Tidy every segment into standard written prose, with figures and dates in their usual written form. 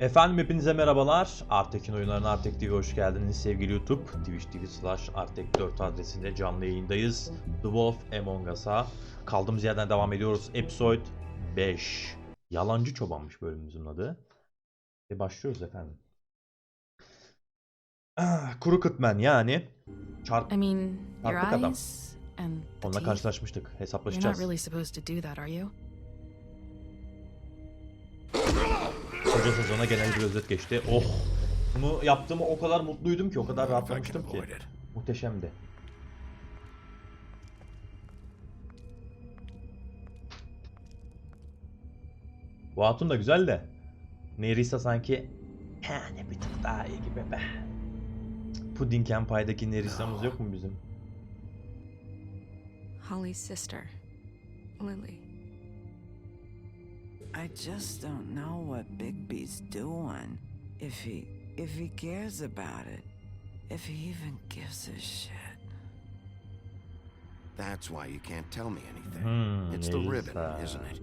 Efendim hepinize merhabalar. Artech'in oyunlarına Artech TV'ye hoş geldiniz sevgili YouTube. Twitch.tv/artech4 adresinde canlı yayındayız. The Wolf Among Us'a kaldığımız yerden devam ediyoruz. Episode 5. Yalancı çobanmış bölümümüzün adı. Ve başlıyoruz efendim. Kuru kıtmen yani çarpık adam. Onunla karşılaşmıştık. Hesaplaşacağız. Koca sezona genel bir özet geçti. Oh! Bunu yaptığıma o kadar mutluydum ki, o kadar rahatlamıştım ki. Muhteşemdi. Bu hatun da güzel de. Nerissa sanki ne bir tık daha iyi gibi be. Pudding Empire'daki Nerissa'mız yok mu bizim? Holly's sister, Lily. I just don't know what Bigby's doing. If he cares about it. If he even gives a shit. That's why you can't tell me anything. It's the ribbon, isn't it?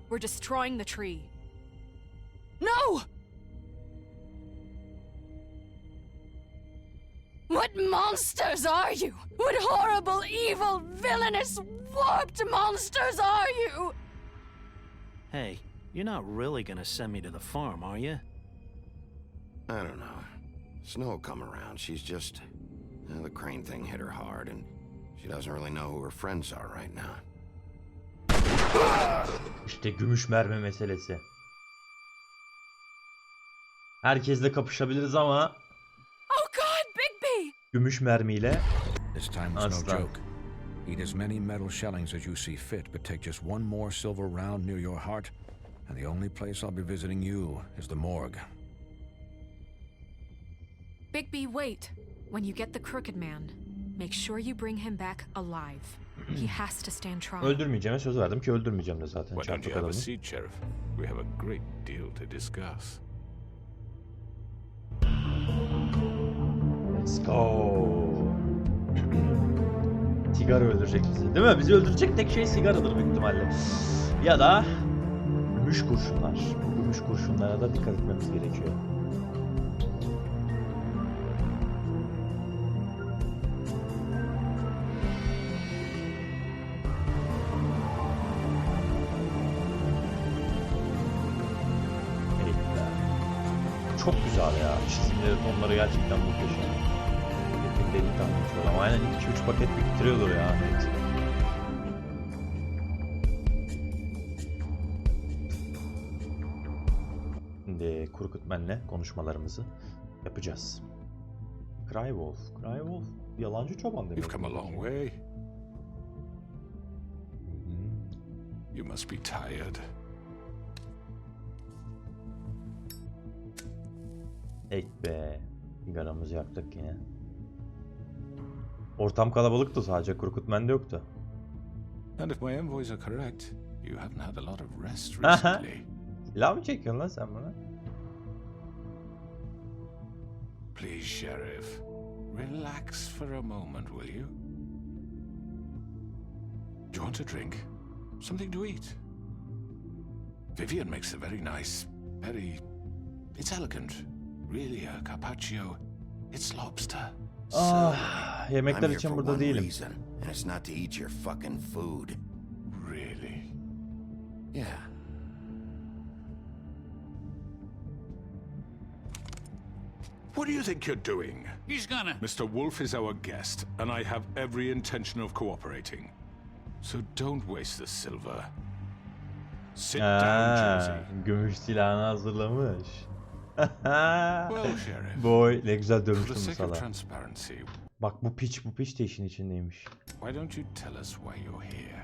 We're destroying the tree. No! What monsters are you? What horrible, evil, villainous, warped monsters are you? Hey, you're not really gonna send me to the farm, are you? I don't know. Snow come around. She's just... the crane thing hit her hard, and she doesn't really know who her friends are right now. İşte gümüş mermi meselesi. Herkesle kapışabiliriz ama... Oh God, Bigby! Gümüş mermiyle... This time it's no joke. Eat as many metal shellings as you see fit, but take just one more silver round near your heart, and the only place I'll be visiting you is the morgue. Bigby, wait. When you get the crooked man, make sure you bring him back alive. He has to stand trial. Öldürmeyeceğime söz verdim ki öldürmeyeceğim de zaten. Why don't you have a seat, Sheriff? We have a great deal to discuss. Let's go. Sigara öldürecek bizi, değil mi? Bizi öldürecek tek şey sigaradır büyük ihtimalle. Ya da gümüş kurşunlar. Bu gümüş kurşunlara da dikkat etmemiz gerekiyor. Çok güzel ya. Çizimleri, tonları gerçekten muhteşem. Hepin deli tanıtıyor ama aynen 2-3 paket biriktiriyordur ya. Evet. Şimdi Kuru Kıtmen'le konuşmalarımızı yapacağız. Crywolf. Crywolf yalancı çoban demek. You've come a long way. You must be tired. Hey be. Sigaramızı yaktık yine. Ortam kalabalıktı, sadece Kuru Kıtmen'de yoktu. And if my envoys are correct, you haven't had a lot of rest recently. Silah mı çekiyorsun lan sen bana? Please, Sheriff, relax for a moment, will you? Do you want a drink? Something to eat? Vivian makes a very nice, it's elegant. Really a carpaccio. It's lobster. Yemekler için burada değilim. And it's not to eat your fucking food. Really? Yeah. What do you think you're doing? He's gonna... Mr. Wolf is our guest, and I have every intention of cooperating. So don't waste the silver. Sit down, Josie. Gümüş silahını hazırlamış. Well, Sheriff. Boy, ne güzel For the dövmüştüm bu sake of salak. transparency, Bak bu piç de işin içindeymiş. why don't you tell us why you're here?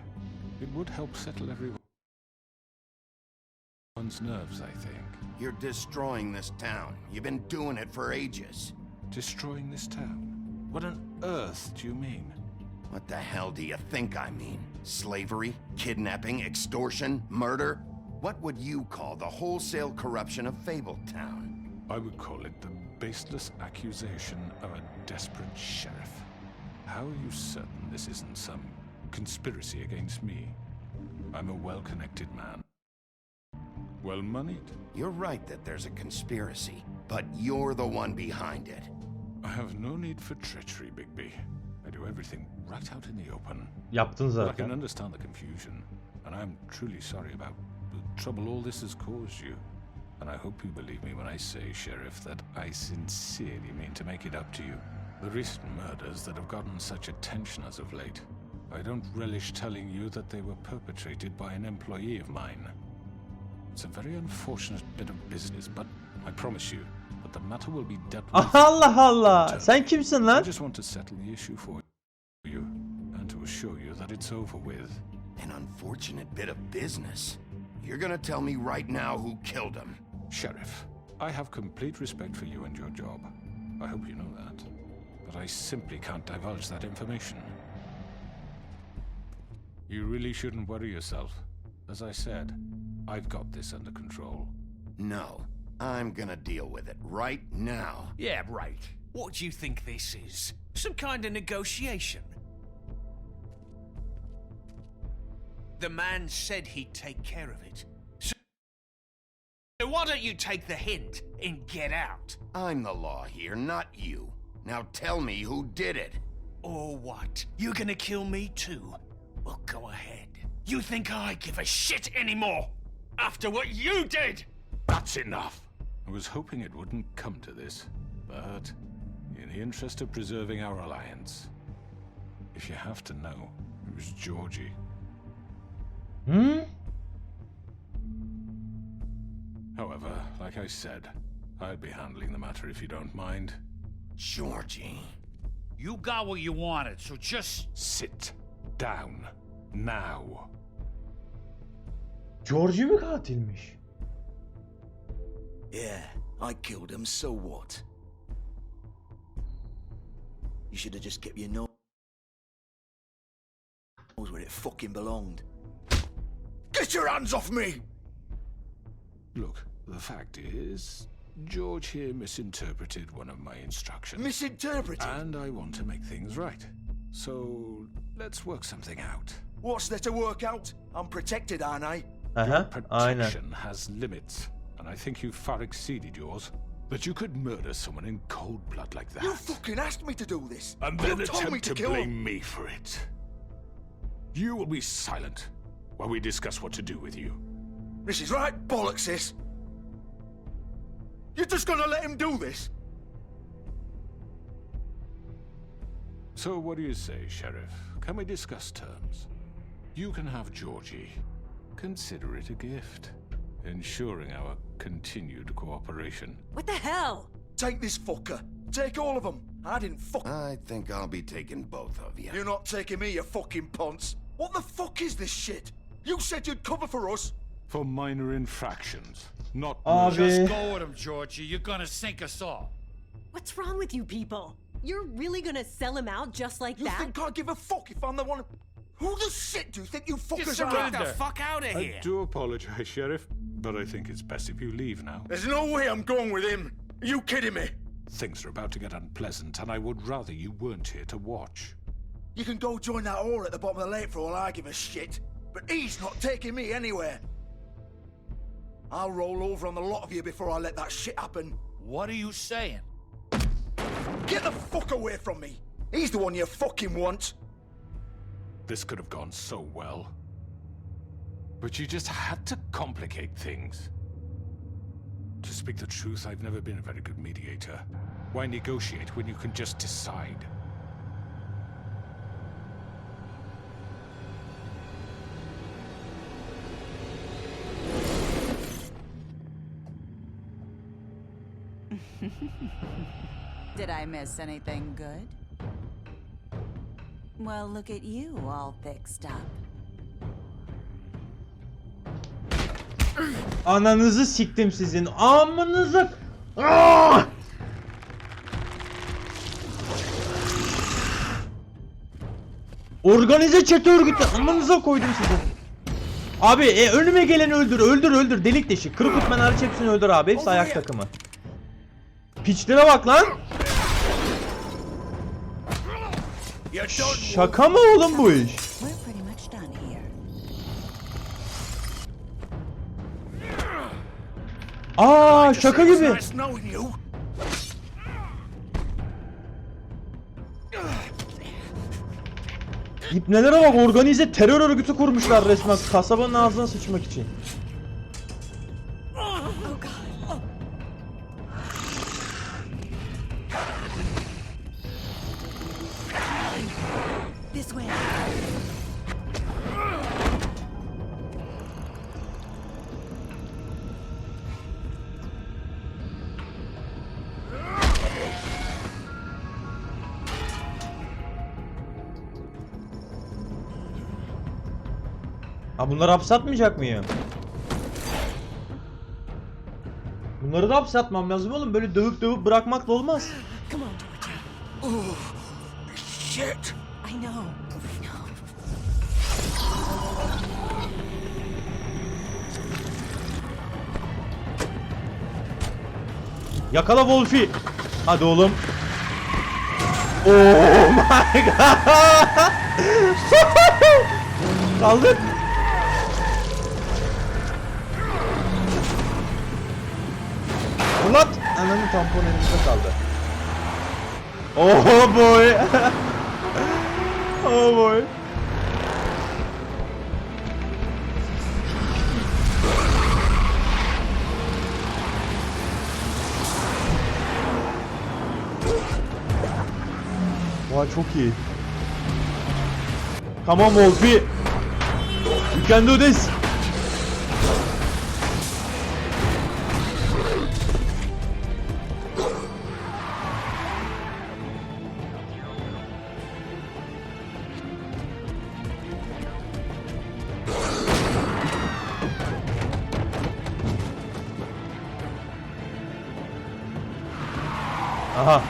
It would help settle everyone's nerves, I think. You're destroying this town. You've been doing it for ages. Destroying this town? What on earth do you mean? What the hell do you think I mean? Slavery? Kidnapping? Extortion? Murder? What would you call the wholesale corruption of Fabletown? I would call it the baseless accusation of a desperate sheriff. How are you certain this isn't some conspiracy against me? I'm a well-connected man. well-moneyed. You're right that there's a conspiracy, but you're the one behind it. I have no need for treachery, Bigby. I do everything right out in the open. Yaptın But I can zaten. understand the confusion, and I'm truly sorry about the trouble all this has caused you. And I hope you believe me when I say, Sheriff, that I sincerely mean to make it up to you. The recent murders that have gotten such attention as of late, I don't relish telling you that they were perpetrated by an employee of mine. It's a very unfortunate bit of business, but I promise you that the matter will be dealt with. Allah Allah. Sen kimsin I lan? just want to settle the issue for you and to assure you that it's over with. An unfortunate bit of business. You're gonna tell me right now who killed him. Sheriff, I have complete respect for you and your job. I hope you know that. But I simply can't divulge that information. You really shouldn't worry yourself. As I said, I've got this under control. No, I'm gonna deal with it right now. Yeah, right. What do you think this is? Some kind of negotiation? The man said he'd take care of it. So why don't you take the hint and get out? I'm the law here, not you. Now tell me who did it. Or what? You're gonna kill me too? Well, go ahead. You think I give a shit anymore? After what you did? That's enough! I was hoping it wouldn't come to this, but in the interest of preserving our alliance, if you have to know, it was Georgie. Hmm? However, like I said, I'll be handling the matter if you don't mind. Georgie. You got what you wanted, so just... Sit down. Now. Georgie mi katilmiş? Yeah, I killed him, so what? You should have just kept your nose where it fucking belonged. Get your hands off me! Look, the fact is, George here misinterpreted one of my instructions. Misinterpreted? And I want to make things right. So, let's work something out. What's there to work out? I'm protected, aren't I? Aha, aynen. Protection has limits, and I think you've far exceeded yours. That you could murder someone in cold blood like that. You fucking asked me to do this. And then you told me attempt to kill blame him. me for it. You will be silent while we discuss what to do with you. This is right bollocks, this. You're just gonna let him do this? So what do you say, Sheriff? Can we discuss terms? You can have Georgie. Consider it a gift, ensuring our continued cooperation. What the hell? Take this fucker. Take all of them. I didn't fuck. I think I'll be taking both of you. You're not taking me, you fucking ponce. What the fuck is this shit? You said you'd cover for us. For minor infractions, not Abi. Just go with him, Georgie. You're gonna sink us all. What's wrong with you people? You're really gonna sell him out just like You that? think I give a fuck if I'm the one? Who the shit do you think you fuckers Just are? get the fuck out of I here. do apologize, Sheriff, but I think it's best if you leave now. There's no way I'm going with him. Are you kidding me? Things are about to get unpleasant, and I would rather you weren't here to watch. You can go join that whore at the bottom of the lake for all I give a shit. But he's not taking me anywhere. I'll roll over on the lot of you before I let that shit happen. What are you saying? Get the fuck away from me. He's the one you fucking want. This could have gone so well. But you just had to complicate things. To speak the truth, I've never been a very good mediator. Why negotiate when you can just decide? Did I miss anything good? Well, look at you, all fixed up. Ananızı siktim sizin. Amınıza. Aa! Organize çete örgütü. Amınıza koydum sizi. Abi önüme geleni öldür. Öldür. Delik deşik. Kırıkutmen hariç hepsini öldür abi. Hepsi ayak takımı. Piçlere bak lan. Şaka mı oğlum bu iş? We're pretty much done here. Aa, şaka gibi. Nice knowing you. İpnelere bak, organize terör örgütü kurmuşlar resmen kasabanın ağzına sıçmak için. This way. Ha, bunları hapse atmayacak mıyım? Bunları da hapse atmam lazım oğlum. Böyle dövüp bırakmakla olmaz. Come on, Georgia. Oh, shit. I know. Yakala Wolf'i. Hadi oğlum. Oh my god. Kaldır. Ulan ananın tampon elimizde kaldı. Oh boy. Oh boy. Vay çok iyi. Come on Wolfie. You can do this. Aha.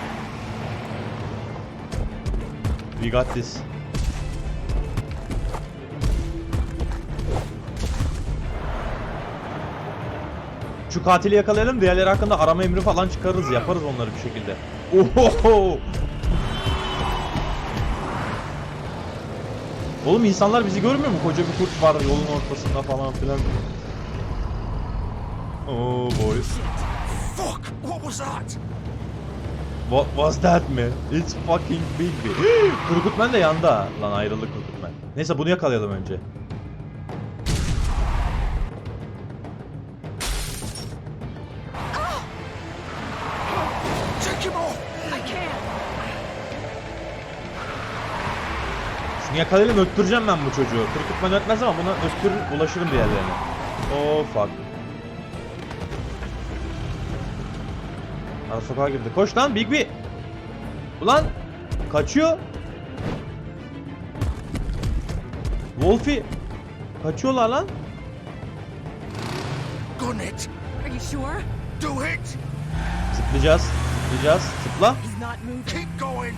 We got this. Şu katili yakalayalım, diğerleri hakkında arama emri falan çıkarırız, yaparız onları bir şekilde. Oho! Oğlum insanlar bizi görmüyor mu? Koca bir kurt var yolun ortasında falan filan. Oh boy. Fuck, what was that? What was that man? It's fucking big. Kurkutmen de yandı ha. Lan ayrıldı Kurkutmen. Neyse bunu yakalayalım önce. Take him off. I can't. Şunu yakalayalım, öttüreceğim ben bu çocuğu. Kurkutmen ötmez ama buna öttürür, ulaşırım bir yerlerine. Oh fuck. Ara sokağa girdi. Koş lan Big B. Ulan kaçıyor. Wolfie. Kaçıyorlar lan. Gun it. Are you sure? Do it. Zıplayacağız. Zıplayacağız. Zıpla. He's not moving. Keep going.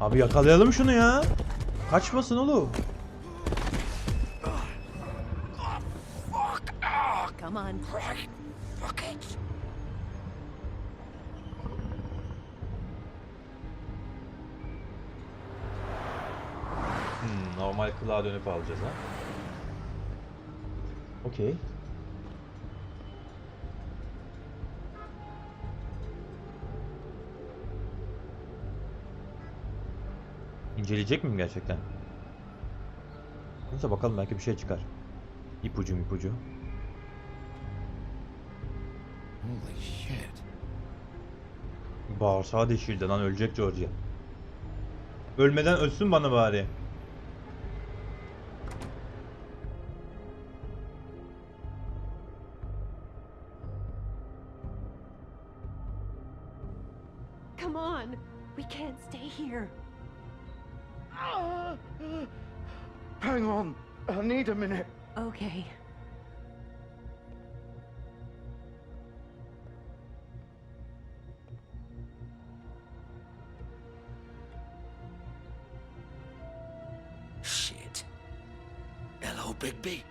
Abi yakalayalım şunu ya. Kaçmasın oğlum. Come on. Fuck it. Normal kılığa dönüp alacağız ha. Okey. İnceleyecek miyim gerçekten? Neyse bakalım, belki bir şey çıkar. İpucu. Holy shit. Bağırsağı deşildi lan, ölecek Georgia. Ölmeden ölsün bana bari. Come on. We can't stay here. Hang on. I need a minute. Okay. Shit. Hello, Bigby.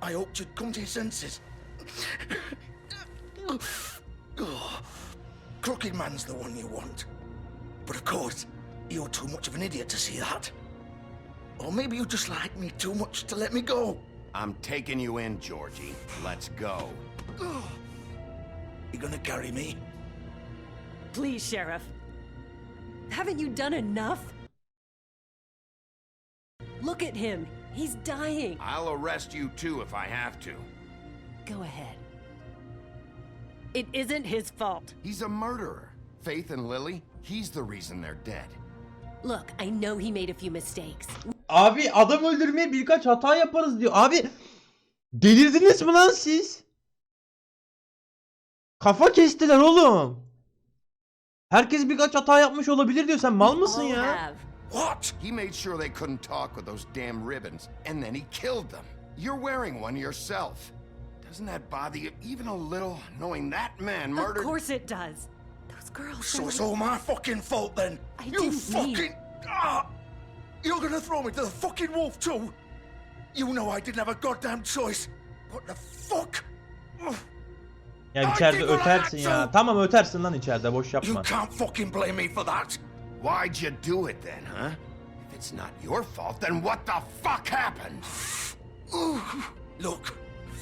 I hoped you'd come to your senses. Oh, Crooked Man's the one you want. But of course, you're too much of an idiot to see that. Or maybe you just like me too much to let me go. I'm taking you in, Georgie. Let's go. You gonna carry me? Please, Sheriff. Haven't you done enough? Look at him. He's dying. I'll arrest you too if I have to. Go ahead. It isn't his fault. He's a murderer. Faith and Lily, he's the reason they're dead. Look, I know he made a few mistakes. Abi adam öldürmeye birkaç hata yaparız diyor. Abi delirdiniz mi lan siz? Kafa kestiler oğlum. Herkes birkaç hata yapmış olabilir diyor. Sen mal mısın ya? What? He made sure they couldn't talk with those damn ribbons, and then he killed them. You're wearing one yourself. Doesn't that bother you even a little, knowing that man murdered? Of course it does. Those girls. So it's all my fucking fault then. I You didn't fucking. mean- You're gonna throw me to the fucking wolf too? You know I didn't have a goddamn choice. What the fuck? Ya içeride ötersin ya. Tamam ötersin lan içeride, boş You yapma. can't fucking blame me for that. Why'd you do it then, huh? If it's not your fault, then what the fuck happened? Look,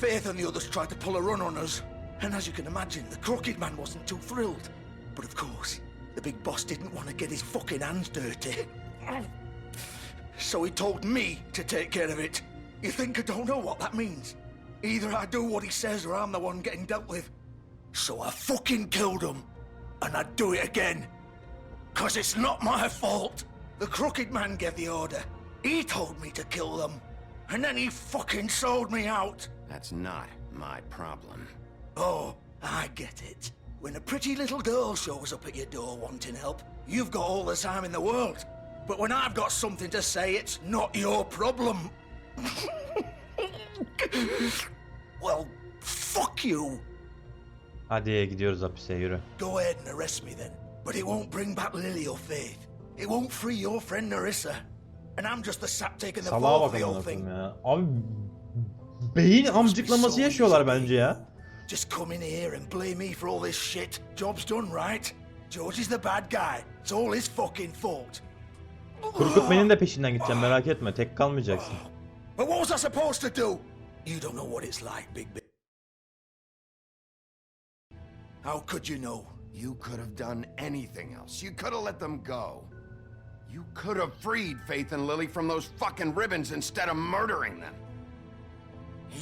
Faith and the others tried to pull a run on us. And as you can imagine, the crooked man wasn't too thrilled. But of course, the big boss didn't want to get his fucking hands dirty. So he told me to take care of it. You think I don't know what that means? Either I do what he says or I'm the one getting dealt with. So I fucking killed him. And I'd do it again. 'Cause it's not my fault. The crooked man gave the order. He told me to kill them. And then he fucking sold me out. That's not my problem. Oh, I get it. When a pretty little girl shows up at your door wanting help, you've got all the time in the world. But when I've got something to say, it's not your problem. Well, fuck you. Hadi gidiyoruz hapise, yürü. Go ahead and arrest me then. But it won't bring back Lily or Faith. It won't free your friend Narissa. And I'm just the sap taking the Salağa fall bak for the whole amına thing. koyayım ya. Abi beyin amcıklaması yaşıyorlar bence ya. Just come in here and blame me for all this shit. Job's done, right? George is the bad guy. It's all his fucking fault. Kurkutmenin de peşinden gideceğim, merak etme, tek kalmayacaksın. But what was I supposed to do? You don't know what it's like, Big. How could you know? You could have done anything else. You could have let them go. You could have freed Faith and Lily from those fucking ribbons instead of murdering them.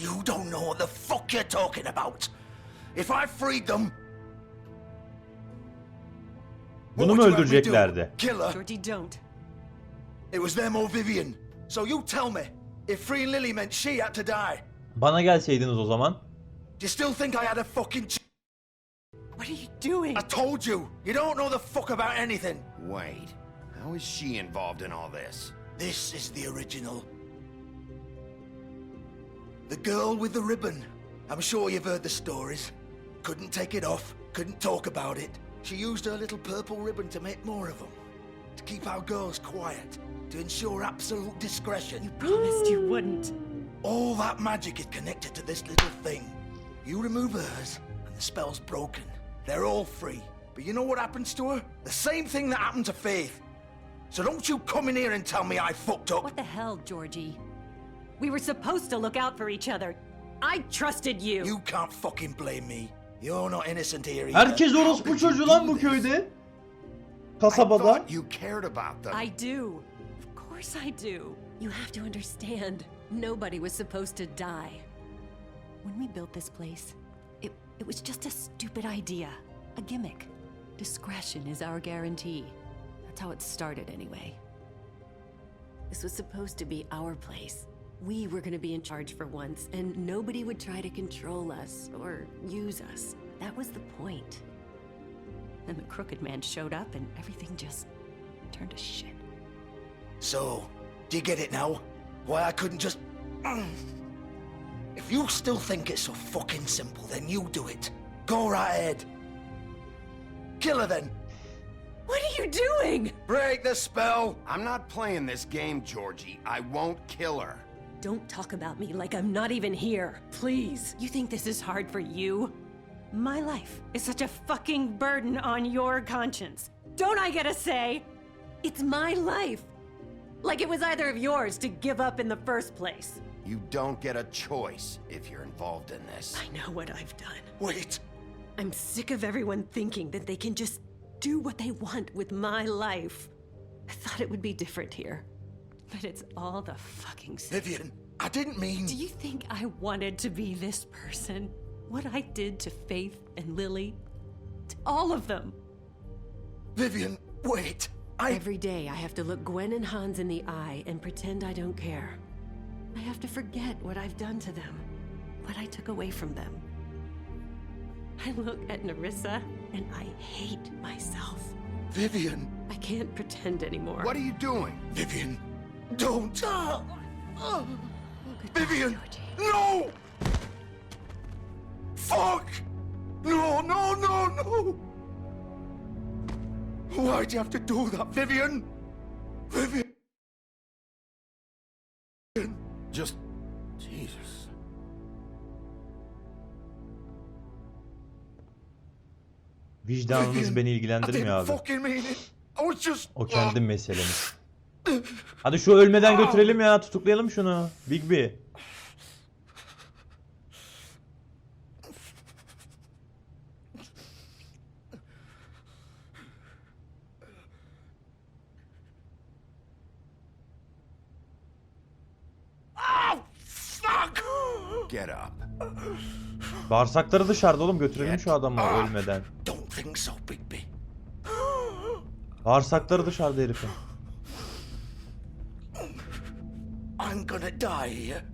You don't know what the fuck you're talking about. If I freed them... Bunu mu öldüreceklerdi? Killer. Georgie, don't. It was them or Vivian. So you tell me, if freeing Lily meant she had to die, Bana gelseydiniz o zaman. do you still think I had a fucking What are you doing? I told you, you don't know the fuck about anything. Wait, how is she involved in all this? This is the original. The girl with the ribbon. I'm sure you've heard the stories. Couldn't take it off, couldn't talk about it. She used her little purple ribbon to make more of them. To keep our girls quiet. To ensure absolute discretion. You promised you wouldn't. All that magic is connected to this little thing. You remove hers, and the spell's broken. They're all free. But you know what happens to her? The same thing that happened to Faith. So don't you come in here and tell me I fucked up. What the hell, Georgie? We were supposed to look out for each other. I trusted you. You can't fucking blame me. You're not innocent here either. Herkes orospu çocuğu lan bu köyde. Kasabada. You cared about them. I do. Of course I do. You have to understand. Nobody was supposed to die. When we built this place, it was just a stupid idea. A gimmick. Discretion is our guarantee. That's how it started anyway. This was supposed to be our place. We were gonna be in charge for once, and nobody would try to control us or use us. That was the point. Then the crooked man showed up and everything just turned to shit. So, do you get it now? Why I couldn't just... If you still think it's so fucking simple, then you do it. Go right ahead. Kill her then. What are you doing? Break the spell. I'm not playing this game, Georgie. I won't kill her. Don't talk about me like I'm not even here, please. You think this is hard for you? My life is such a fucking burden on your conscience. Don't I get a say? It's my life. Like it was either of yours to give up in the first place. You don't get a choice if you're involved in this. I know what I've done. Wait. I'm sick of everyone thinking that they can just do what they want with my life. I thought it would be different here. But it's all the fucking same. Vivian, I didn't mean... Do you think I wanted to be this person? What I did to Faith and Lily? To all of them. Vivian, wait. Every day I have to look Gwen and Hans in the eye and pretend I don't care. I have to forget what I've done to them, what I took away from them. I look at Nerissa and I hate myself. Vivian. I can't pretend anymore. What are you doing? Vivian, don't. Goodbye, Vivian, Georgie. no! Fuck! No, no, no, no! Why'd you have to do that, Vivian? Vivian! Just... Jesus. Vicdanınız beni ilgilendirmiyor abi. O kendi meselemiz. Hadi şu ölmeden götürelim ya, tutuklayalım şunu. Big B. Get up. Bağırsakları dışarıda oğlum, götürelim şu adamı ölmeden. Don't think so, Bigby. Bağırsakları dışarıda herifin. I'm gonna die here.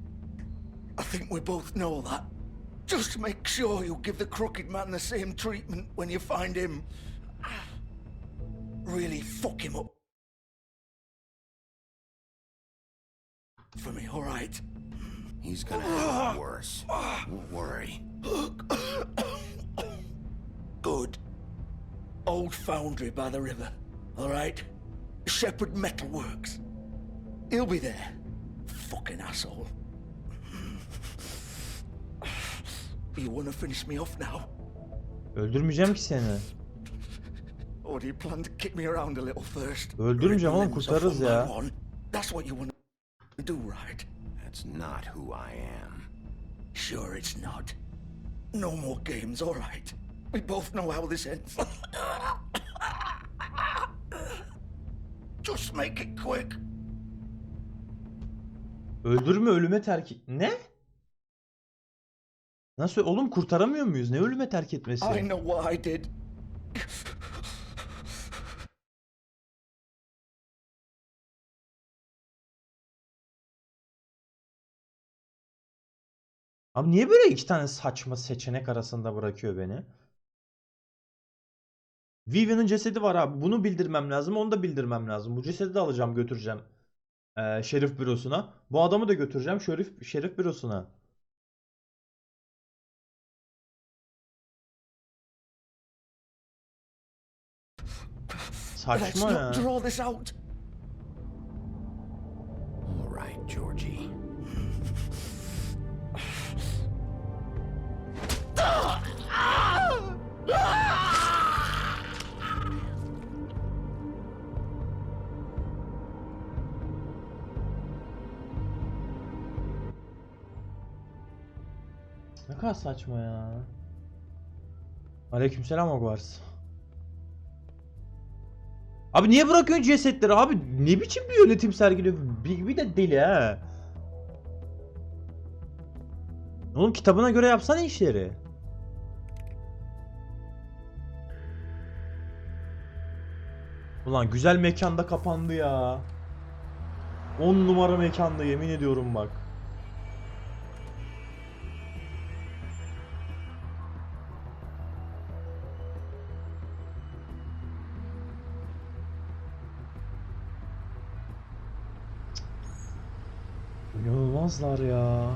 I think we both know that. Just make sure you give the crooked man the same treatment when you find him. Really fuck him up. For me, all right? He's gonna have it worse. Don't worry. Good. Old foundry by the river, all right? Shepherd Metal Works. He'll be there. Fucking asshole. You wanna finish me off now? Öldürmeyeceğim ki seni. Or do you plan to kick me around a little first? Öldürmeyeceğim oğlum, kurtarırız ya. That's what you wanna do, right? That's not who I am. Sure it's not. No more games, all right? We both know how this ends. Just make it quick. Öldürme, ölüme terk... Ne? Nasıl oğlum, kurtaramıyor muyuz? Ne ölüme terk etmesi? I know what I did. Abi niye böyle iki tane saçma seçenek arasında bırakıyor beni? Vivian'ın cesedi var abi. Bunu bildirmem lazım. Onu da bildirmem lazım. Bu cesedi de alacağım, götüreceğim. Şerif bürosuna. Bu adamı da götüreceğim şerif bürosuna. Saçma ya. Draw this out. All right, Georgie. Ne kadar saçma ya. Aleykümselam Hogwarts. Abi niye bırakıyorsun cesetleri abi? Ne biçim bir yönetim sergiliyor? Bir de deli ha. Oğlum kitabına göre yapsana işleri. Ulan güzel mekanda kapandı ya. 10 numara mekanda, yemin ediyorum bak. İnanılmazlar ya.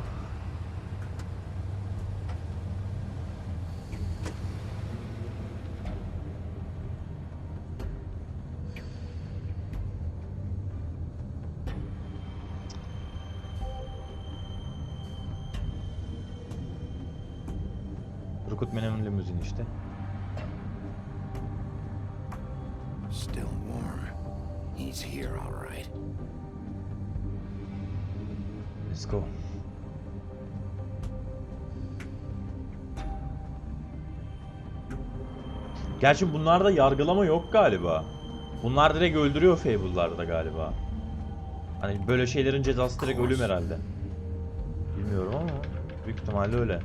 Turgut Menem'in limuzini işte. He's here, all right. Let's go. Gerçi bunlarda yargılama yok galiba. Bunlar direkt öldürüyor Fable'larda galiba. Hani böyle şeylerin cezası direkt ölüm herhalde. Bilmiyorum ama büyük ihtimalle öyle.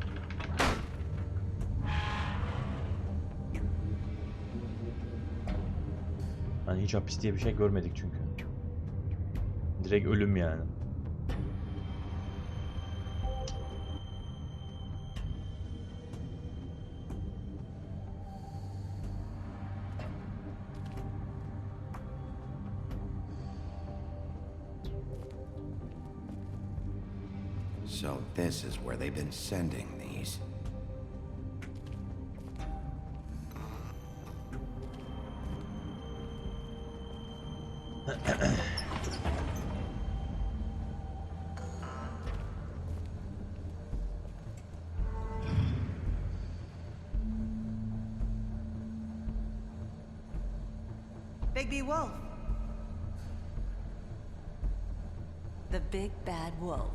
Hani hiç hapis diye bir şey görmedik çünkü. Direkt ölüm yani. So this is where they've been sending these. Bigby Wolf. The big bad wolf.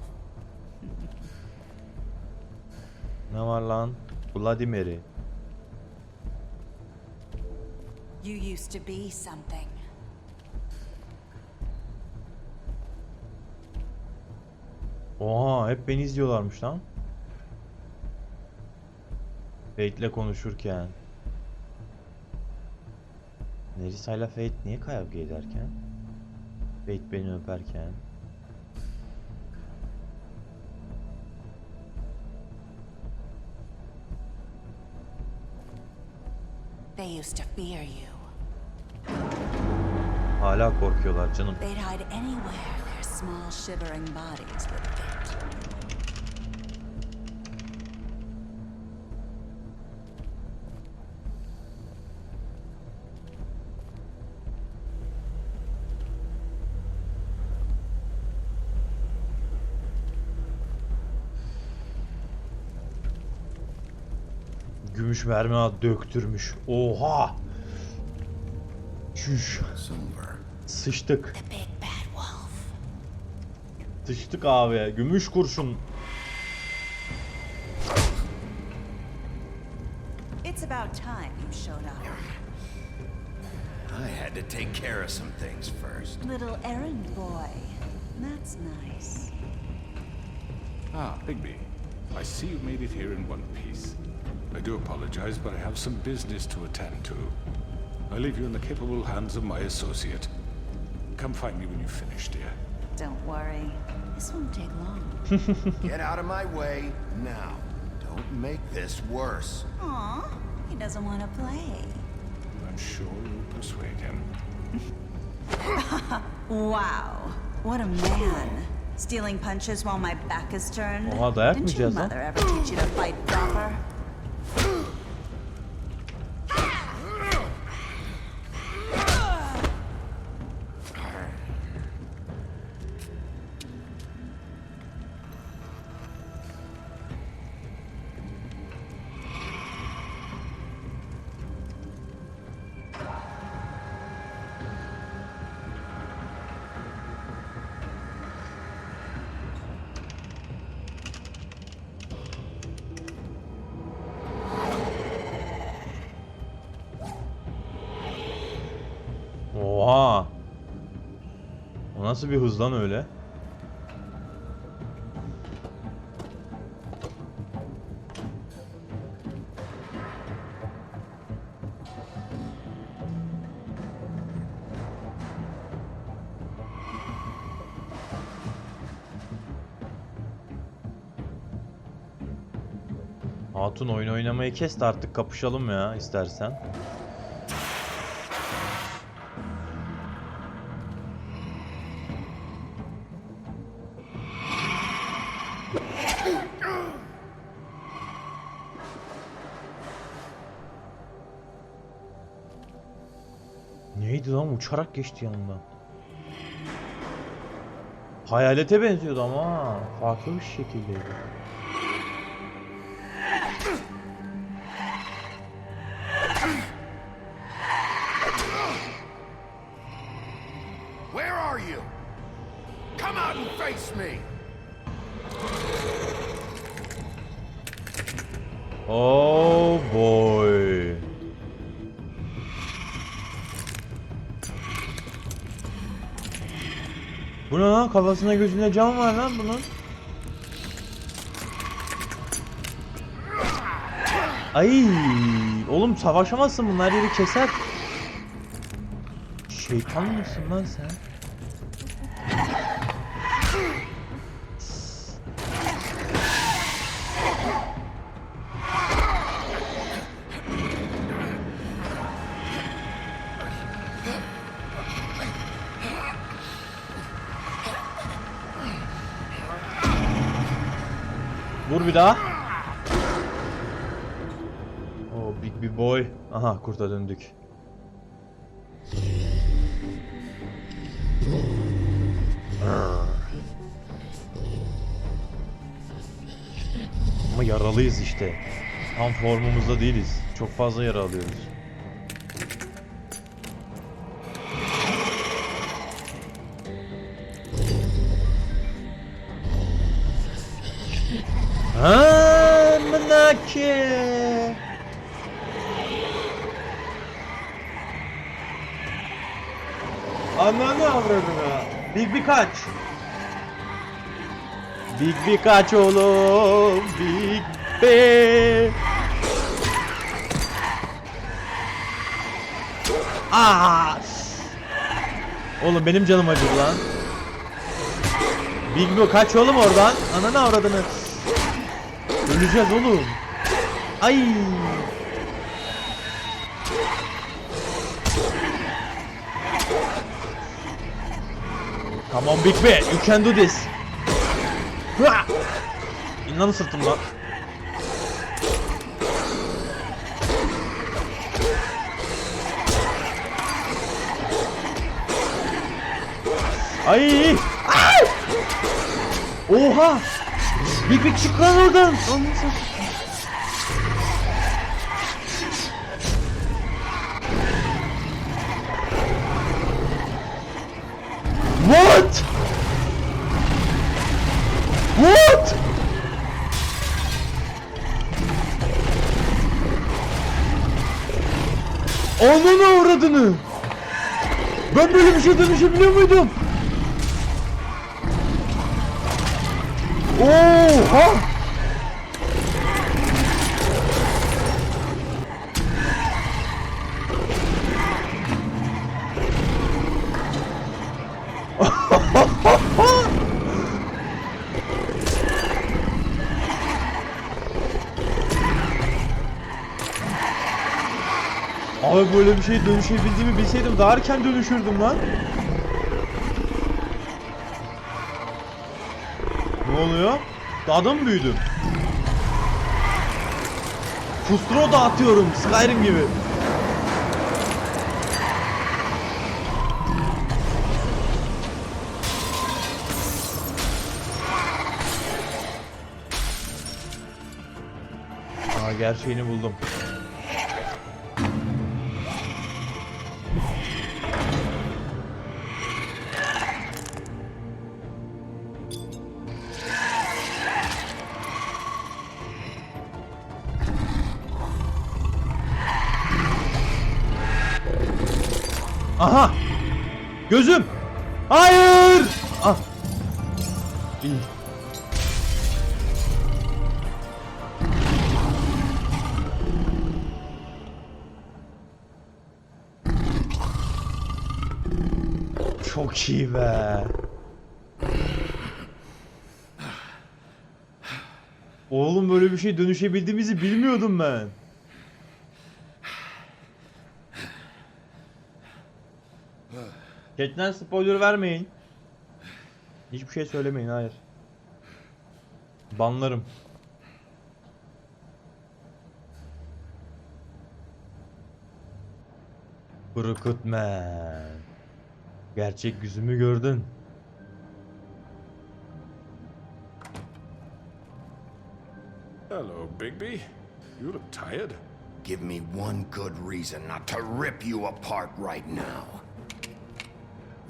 Ne var lan? Vladimir'i. You used to be something. Oha, hep beni izliyorlarmış lan. Fate'le konuşurken. Nerisa'yla Fate niye kavga ederken? Fate beni öperken. They used to fear you. Hala korkuyorlar canım. They'd hide anywhere their small shivering bodies would fit. Gümüş mermi döktürmüş. Oha! Çüş. Sıçtık. Sıçtık abi. Gümüş kurşun. It's about time you showed up. I had to take care of some things first. Little errand boy. That's nice. Ah, Bigby. I see you made it here in one piece. I do apologize, but I have some business to attend to. I leave you in the capable hands of my associate. Come find me when you finish, dear. Don't worry. This won't take long. Get out of my way now. Don't make this worse. Aw, he doesn't want to play. I'm sure you'll persuade him. Wow, what a man. Stealing punches while my back is turned. Oha, dayak mı Didn't your yiyeceğiz lan? mother ever teach you to fight proper? Oha! O nasıl bir hız lan öyle? Hatun, oyun oynamayı kes de artık kapışalım ya istersen. Neydi lan, uçarak geçti yanından. Hayalete benziyordu ama farklı bir şekildeydi. Where are you? Come out and face me! Oh boy. Bu ne lan? Kafasına gözünde cam var lan bunun. Ay, oğlum savaşamazsın, bunlar yeri keser. Şeytan mısın lan sen? Vur bir daha. Oh, big boy. Aha, kurta döndük. Ama yaralıyız işte. Tam formumuzda değiliz. Çok fazla yara alıyoruz. Amınaki. Ananı avradına. Big kaç. Big kaç oğlum. Big be. Aa! Oğlum benim canım acıdı lan. Big kaç oğlum oradan. Ananı avradını. Öleceğiz oğlum. Ay. Come on Big B, you can do this. İn lan sırtımdan. Ay! Ay! Oha! Big çık lan oradan. What? What? Ananı avradını. Ben böyle bir şey dönüşebiliyor muydum? Oha! Abi böyle bir şey dönüşebildiğimi bilseydim daha erken dönüşürdüm lan. Ne oluyor? Daha da mı büyüdüm? Fustro dağıtıyorum Skyrim gibi. Aa, gerçeğini buldum. Aha! Gözüm! Hayır! Ah! İyi. Çok iyi be. Oğlum böyle bir şey dönüşebildiğimizi bilmiyordum ben. Chatten spoiler vermeyin. Hiçbir şey söylemeyin, hayır. Banlarım. Crooked-Man. Gerçek yüzümü gördün. Hello, Bigby. You look tired. Give me one good reason not to rip you apart right now.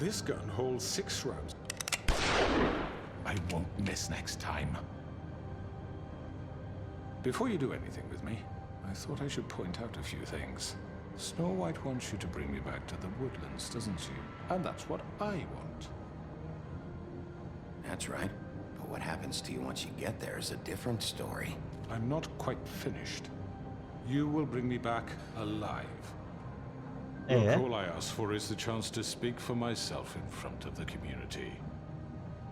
This gun holds 6 rounds. I won't miss next time. Before you do anything with me, I thought I should point out a few things. Snow White wants you to bring me back to the woodlands, doesn't she? And that's what I want. That's right. But what happens to you once you get there is a different story. I'm not quite finished. You will bring me back alive. Look, all I ask for is the chance to speak for myself in front of the community.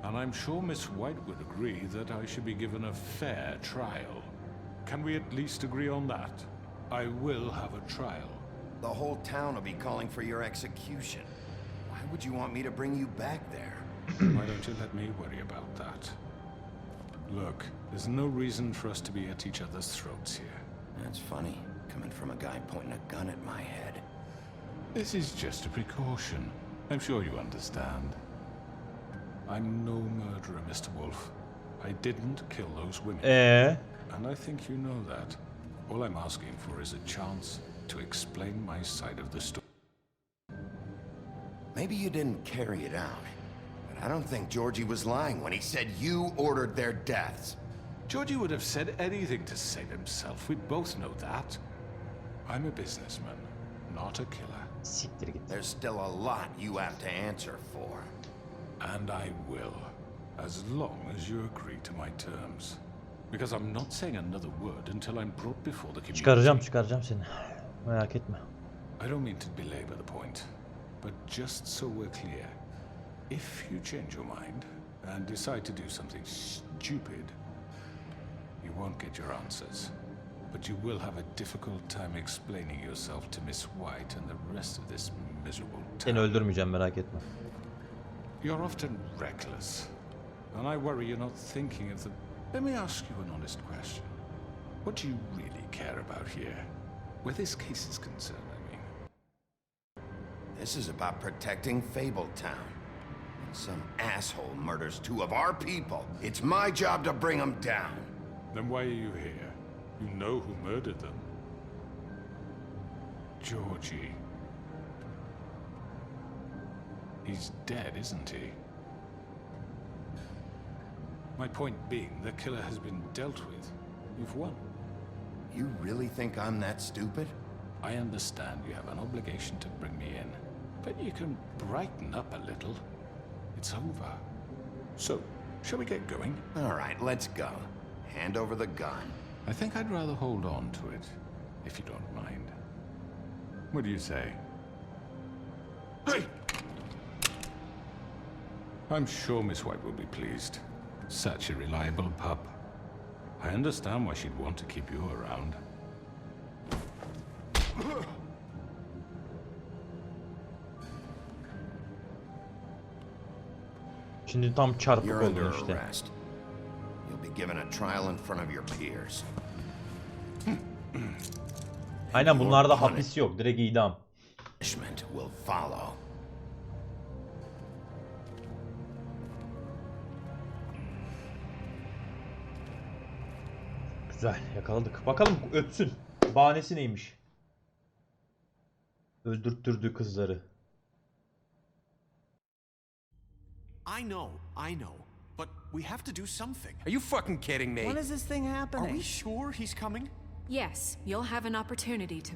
And I'm sure Miss White would agree that I should be given a fair trial. Can we at least agree on that? I will have a trial. The whole town will be calling for your execution. Why would you want me to bring you back there? Why don't you let me worry about that? Look, there's no reason for us to be at each other's throats here. That's funny, coming from a guy pointing a gun at my head. This is just a precaution. I'm sure you understand. I'm no murderer, Mr. Wolf. I didn't kill those women. And I think you know that. All I'm asking for is a chance to explain my side of the story. Maybe you didn't carry it out, but I don't think Georgie was lying when he said you ordered their deaths. Georgie would have said anything to save himself. We both know that. I'm a businessman, not a killer. There's still a lot you have to answer for. And I will, as long as you agree to my terms. Because I'm not saying another word until I'm brought before the community. Çıkaracağım seni. Merak etme. I don't mean to belabor the point, but just so we're clear, if you change your mind and decide to do something stupid, you won't get your answers. But you will have a difficult time explaining yourself to Miss White and the rest of this miserable town. Seni öldürmeyeceğim, merak etme. You're often reckless, and I worry you're not thinking of the... Let me ask you an honest question. What do you really care about here? Where this case is concerned, I mean. This is about protecting Fabletown. When some asshole murders 2 of our people, it's my job to bring them down. Then why are you here? You know who murdered them. Georgie. He's dead, isn't he? My point being, the killer has been dealt with. You've won. You really think I'm that stupid? I understand you have an obligation to bring me in, but you can brighten up a little. It's over. So, shall we get going? All right, let's go. Hand over the gun. I think I'd rather hold on to it, if you don't mind. What do you say? Hey! I'm sure Miss White will be pleased. Such a reliable pup. I understand why she'd want to keep you around. Şimdi tam çarpık You're under oldun işte. arrest. You'll be given a trial in front of your peers. Aynen, bunlarda hapis yok, direkt idam. Punishment will follow. Güzel, yakaladık. Bakalım ötsün. Bahanesi neymiş? Öldürttürdü kızları. I know. But we have to do something. Are you fucking kidding me? When is this thing happening? Are we sure he's coming? Yes, you'll have an opportunity to...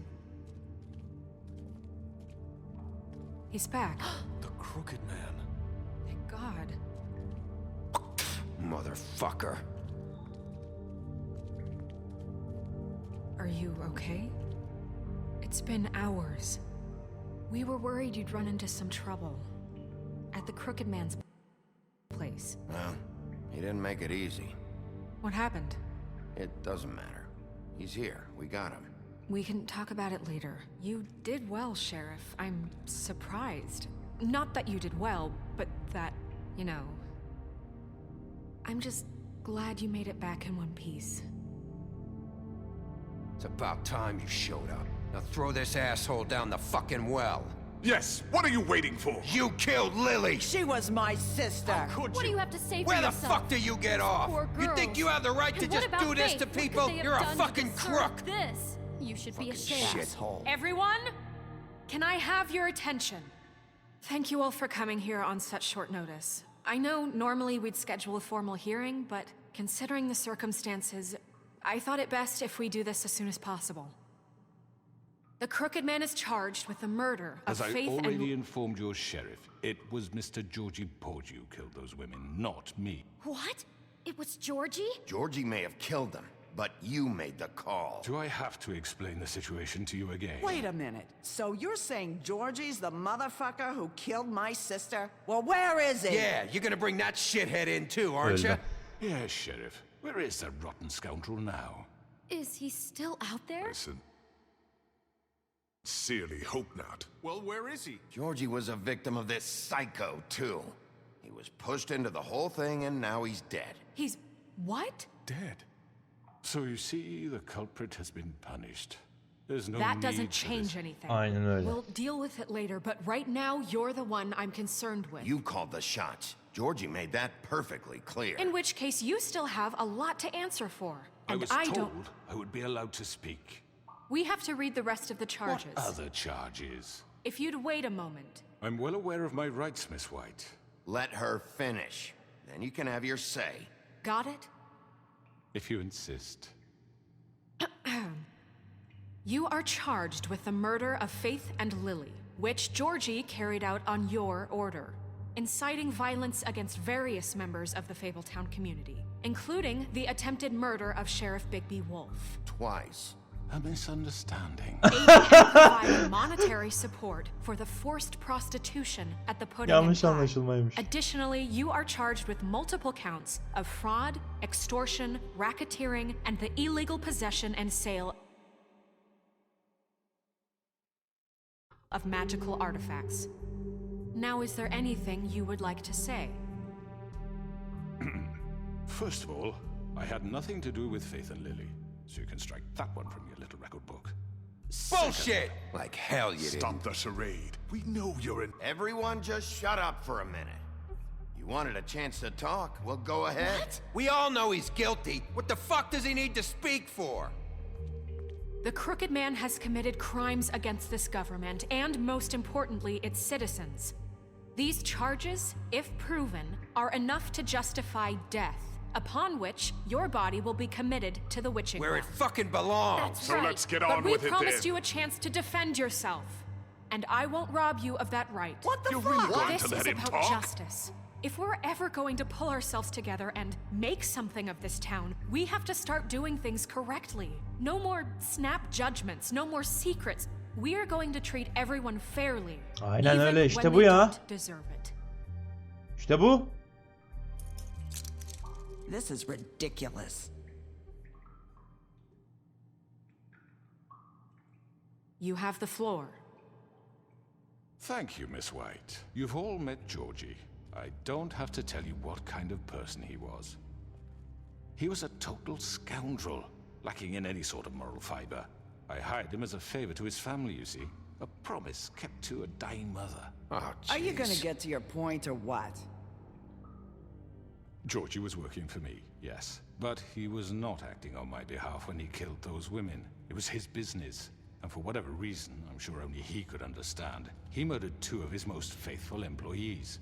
He's back. The Crooked Man. Thank God. Motherfucker. Are you okay? It's been hours. We were worried you'd run into some trouble. At the Crooked Man's place. Well, he didn't make it easy. What happened? It doesn't matter. He's here. We got him. We can talk about it later. You did well, Sheriff. I'm surprised. Not that you did well, but that, you know... I'm just glad you made it back in one piece. It's about time you showed up. Now throw this asshole down the fucking well. Yes, what are you waiting for? You killed Lily! She was my sister. Could What do you? you have to say for Where the yourself? fuck do you get off? Poor You think girls. you have the right to And what just about do this Faith? to What could people? they have You're a done to fucking deserve crook! This. You should be ashamed. Shithole. Everyone, can I have your attention? Thank you all for coming here on such short notice. I know normally we'd schedule a formal hearing, but considering the circumstances, I thought it best if we do this as soon as possible. The Crooked Man is charged with the murder of As I Faith already and... informed your sheriff, it was Mr. Georgie Porgy who killed those women, not me. What? It was Georgie? Georgie may have killed them, but you made the call. Do I have to explain the situation to you again? Wait a minute. So you're saying Georgie's the motherfucker who killed my sister? Well, where is he? Yeah, you're gonna bring that shithead in too, aren't you? Yes, Sheriff. Where is that rotten scoundrel now? Is he still out there? Listen. Sincerely hope not. Well, where is he? Georgie was a victim of this psycho, too. He was pushed into the whole thing, and now he's dead. He's... what? Dead. So you see, the culprit has been punished. There's no That need doesn't for change this. anything. Aynen öyle. We'll deal with it later, but right now, you're the one I'm concerned with. You called the shots. Georgie made that perfectly clear. In which case, you still have a lot to answer for. And I was don't... told I would be allowed to speak. We have to read the rest of the charges. What other charges? If you'd wait a moment. I'm well aware of my rights, Miss White. Let her finish. Then you can have your say. Got it? If you insist. You are charged with the murder of Faith and Lily, which Georgie carried out on your order, inciting violence against various members of the Fabletown community, including the attempted murder of Sheriff Bigby Wolf. Twice. A misunderstanding. Aiding and providing monetary support for the forced prostitution at the Pudding and Yanlış Pie. anlaşılmaymış. Additionally, you are charged with multiple counts of fraud, extortion, racketeering, and the illegal possession and sale of magical artifacts. Now, is there anything you would like to say? First of all, I had nothing to do with Faith and Lily, so you can strike that one from your little record book. Bullshit! Like hell you didn't. Stop the charade. We know you're an... Everyone just shut up for a minute. You wanted a chance to talk, well, go ahead. What? We all know he's guilty. What the fuck does he need to speak for? The Crooked Man has committed crimes against this government and, most importantly, its citizens. These charges, if proven, are enough to justify death, upon which your body will be committed to the witching Where well. it fucking belongs. That's So right. let's get on with it But we promised then. you a chance to defend yourself, and I won't rob you of that right. What the You're fuck? really going This to let is him about talk? justice. If we're ever going to pull ourselves together and make something of this town, we have to start doing things correctly. No more snap judgments, no more secrets. We are going to treat everyone fairly. Aynen even öyle, işte when bu they ya. don't deserve it. İşte bu. This is ridiculous. You have the floor. Thank you, Miss White. You've all met Georgie. I don't have to tell you what kind of person he was. He was a total scoundrel, lacking in any sort of moral fiber. I hired him as a favor to his family, you see. A promise kept to a dying mother. Oh, Are you gonna jeez. get to your point or what? Georgie was working for me, yes. But he was not acting on my behalf when he killed those women. It was his business. And for whatever reason, I'm sure only he could understand, he murdered 2 of his most faithful employees.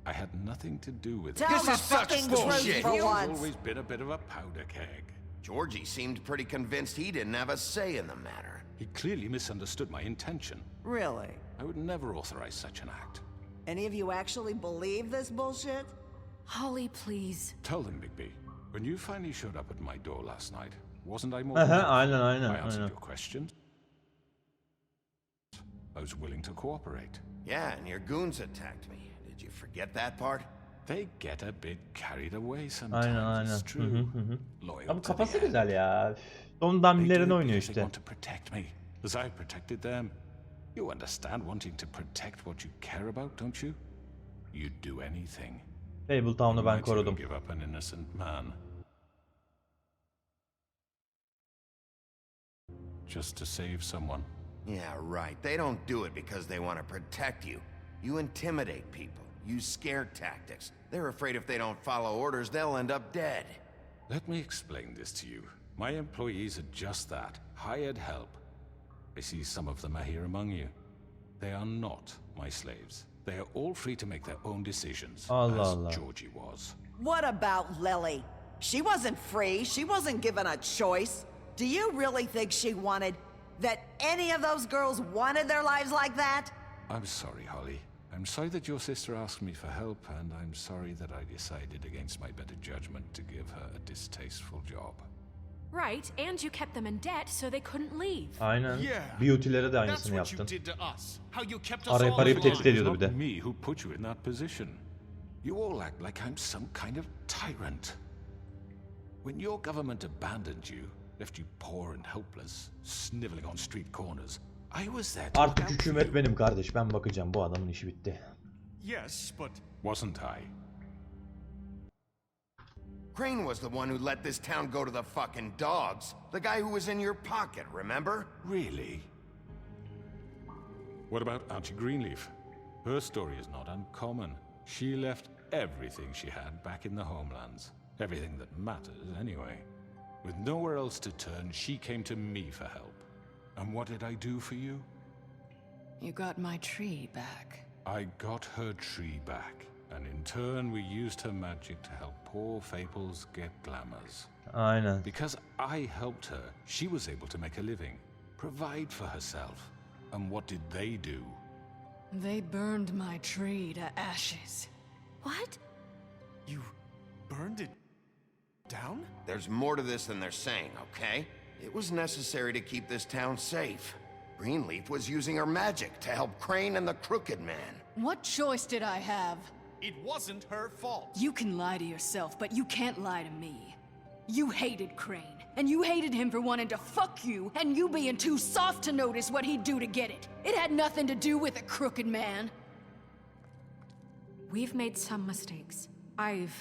I had nothing to do with it. Tell the fucking truth for Georgie's once. always been a bit of a powder keg. Georgie seemed pretty convinced he didn't have a say in the matter. He clearly misunderstood my intention. Really? I would never authorize such an act. Any of you actually believe this bullshit? Holly, please. Tell them, Bigby, when you finally showed up at my door last night, wasn't I more than enough? Aynen I answered aynen. your questions. I was willing to cooperate. Yeah, and your goons attacked me. Did you forget that part? They get a bit carried away sometimes. Aynen It's aynen. true. Abi Loyal to the kafası end. güzel ya. Son They do dambilerini it oynuyor because they işte. want to protect me, as I protected them. You understand wanting to protect what you care about, don't you? You'd do anything. Fabletown'u You ben might even korudum. give up an innocent man. Just to save someone. Yeah, right. They don't do it because they want to protect you. You intimidate people, use scare tactics. They're afraid if they don't follow orders, they'll end up dead. Let me explain this to you. My employees are just that, hired help. I see some of them are here among you. They are not my slaves. They are all free to make their own decisions, Allah as Allah. Georgie was. What about Lily? She wasn't free. She wasn't given a choice. Do you really think she wanted that any of those girls wanted their lives like that? I'm sorry, Holly. I'm sorry that your sister asked me for help, and I'm sorry that I decided against my better judgment to give her a distasteful job. Right, and you kept them in debt so they couldn't leave. Aynen. Yeah. Beauty'lere de That's aynısını what you yaptın. did to us. How you kept us Arayıp all arayıp alive. tehdit ediyordu bir It's de. not me who put you in that position. You all act like I'm some kind of tyrant. When your government abandoned you, left you poor and helpless, sniveling on street corners, I was there to look Artık out for hükümet you. benim kardeş. Ben bakacağım. Bu adamın işi bitti. Yes, but Wasn't I? Crane was the one who let this town go to the fucking dogs. The guy who was in your pocket, remember? Really? What about Auntie Greenleaf? Her story is not uncommon. She left everything she had back in the homelands. Everything that matters, anyway. With nowhere else to turn, she came to me for help. And what did I do for you? You got my tree back. I got her tree back. And in turn, we used her magic to help poor fables get glamours. Aynen. Because I helped her, she was able to make a living, provide for herself. And what did they do? They burned my tree to ashes. What? you burned it down? There's more to this than they're saying, okay? It was necessary to keep this town safe. Greenleaf was using her magic to help Crane and the Crooked Man. What choice did I have? It wasn't her fault. You can lie to yourself, but you can't lie to me. You hated Crane, and you hated him for wanting to fuck you, and you being too soft to notice what he'd do to get it. It had nothing to do with a crooked man. We've made some mistakes. I've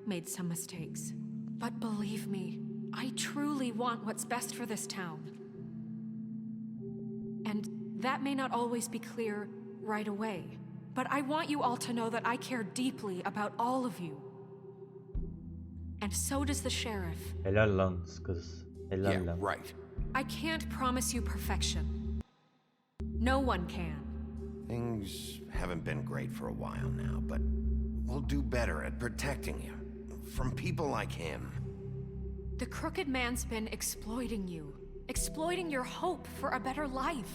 made some mistakes. But believe me, I truly want what's best for this town. And that may not always be clear right away. But I want you all to know that I care deeply about all of you. And so does the sheriff. Helal lan kız. Helal Yeah, lan. right. I can't promise you perfection. No one can. Things haven't been great for a while now, but we'll do better at protecting you from people like him. The Crooked Man's been exploiting you, exploiting your hope for a better life.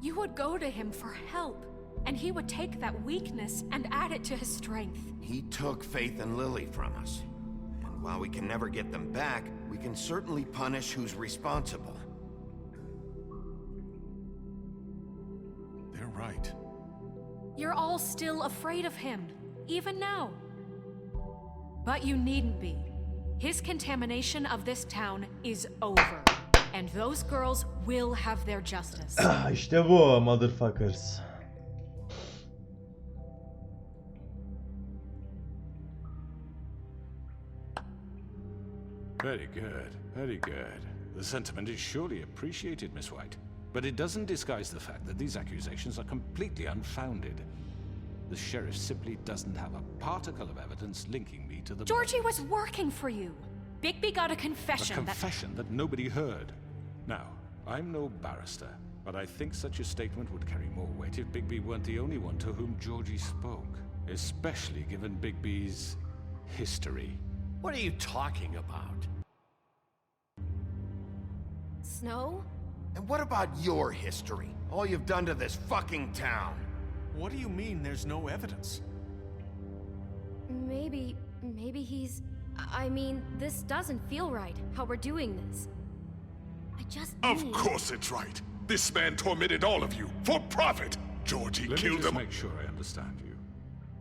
You would go to him for help, and he would take that weakness and add it to his strength. He took Faith and Lily from us. And while we can never get them back, we can certainly punish who's responsible. They're right. You're all still afraid of him, even now. But you needn't be. His contamination of this town is over, and those girls will have their justice. İşte bu motherfuckers. Very good, very good. The sentiment is surely appreciated, Miss White. But it doesn't disguise the fact that these accusations are completely unfounded. The sheriff simply doesn't have a particle of evidence linking me to the Georgie murders. was working for you. Bigby got a confession A confession that nobody heard. Now, I'm no barrister, but I think such a statement would carry more weight if Bigby weren't the only one to whom Georgie spoke, especially given Bigby's history. What are you talking about? Snow? And what about your history? All you've done to this fucking town? What do you mean there's no evidence? Maybe he's... I mean, this doesn't feel right, how we're doing this. I just Of need... course it's right. This man tormented all of you for profit. Georgie Let me killed just him. make sure I understand you.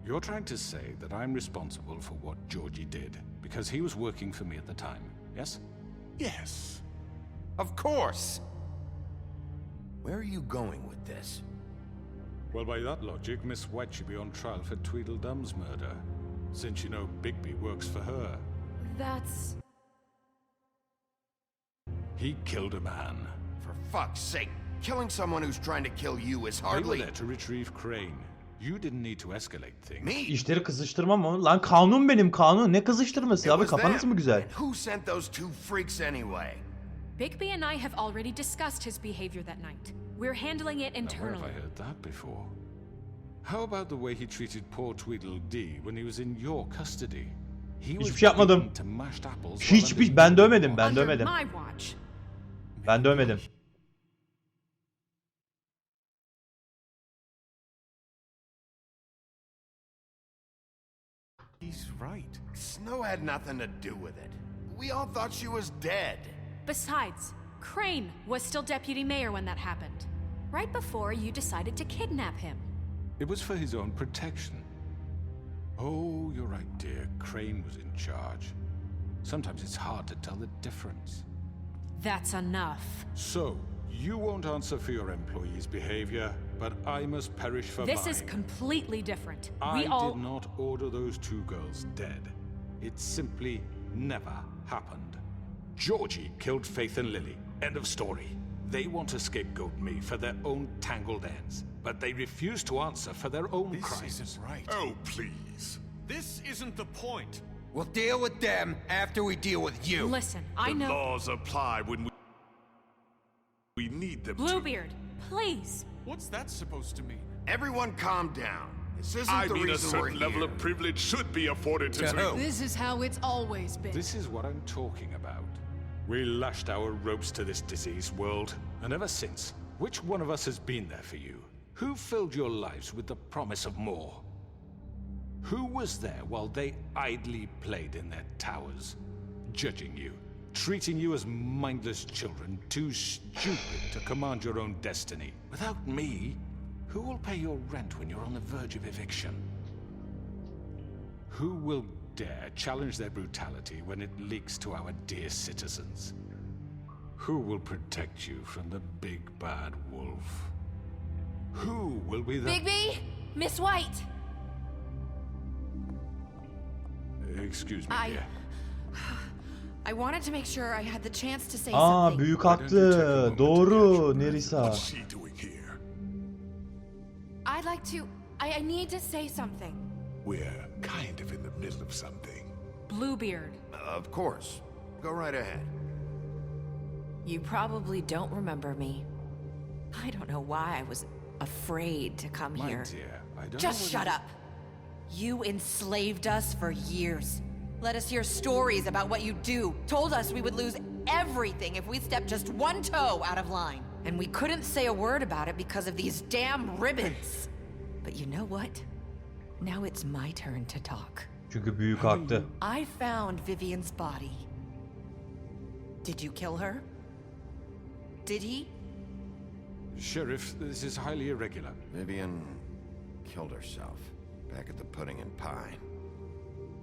You're trying to say that I'm responsible for what Georgie did because he was working for me at the time, yes? Yes. Of course! Where are you going with this? Well, by that logic, Miss White should be on trial for Tweedledum's murder, since you know Bigby works for her. That's... He killed a man. For fuck's sake, killing someone who's trying to kill you is They were hardly... there to retrieve Crane. You didn't need to escalate things. Me? İşleri kızıştırma mı? Lan kanun benim kanun. Ne kızıştırması It abi? was Kafanız them. mı güzel? And who sent those two freaks anyway? Bigby and I have already discussed his behavior that night. We're handling it Now, where have internally. I heard that before? How about the way he treated poor Tweedledee when he was in your custody? He was Hiçbir şey yapmadım. beaten to mashed apples while Hiçbir ben dövmedim, ben Under dövmedim. my watch. Ben dövmedim. He's right. Snow had nothing to do with it. We all thought she was dead. Besides, Crane was still deputy mayor when that happened. Right before you decided to kidnap him. It was for his own protection. Oh, you're right, dear. Crane was in charge. Sometimes it's hard to tell the difference. That's enough. So, you won't answer for your employees' behavior, but I must perish for This mine. is completely different. I did not order those two girls dead. It simply never happened. Georgie killed Faith and Lily. End of story. They want to scapegoat me for their own tangled ends, but they refuse to answer for their own crimes. This isn't right. Oh, please. This isn't the point. We'll deal with them after we deal with you. Listen, I The know. laws apply when we need them to. Bluebeard, please. What's that supposed to mean? Everyone calm down. This isn't I the mean, a reason we're certain level here. of privilege should be afforded to To who? This is how it's always been. This is what I'm talking about. We lashed our ropes to this diseased world, and ever since, which one of us has been there for you? Who filled your lives with the promise of more? Who was there while they idly played in their towers, judging you, treating you as mindless children, too stupid to command your own destiny? Without me, who will pay your rent when you're on the verge of eviction? Who will dare challenge their brutality when it leaks to our dear citizens? Who will protect you from the big bad wolf? Who will be the... Bigby, Miss White. Excuse me, dear. I wanted to make sure I had the chance to say Aa, something. büyük haklı. Doğru Nerissa. What's she doing here? I'd like to. I need to say something. We're kind of in the middle of something. Bluebeard. Of course. Go right ahead. You probably don't remember me. I don't know why I was afraid to come My here. dear, I don't Just know shut up. You enslaved us for years. Let us hear stories about what you do. Told us we would lose everything if we stepped just one toe out of line. And we couldn't say a word about it because of these damn ribbons. But you know what? Now it's my turn to talk. Çünkü büyük haklı. I found Vivian's body. Did you kill her? Did he? Sheriff, this is highly irregular. Vivian killed herself back at the Pudding and Pie.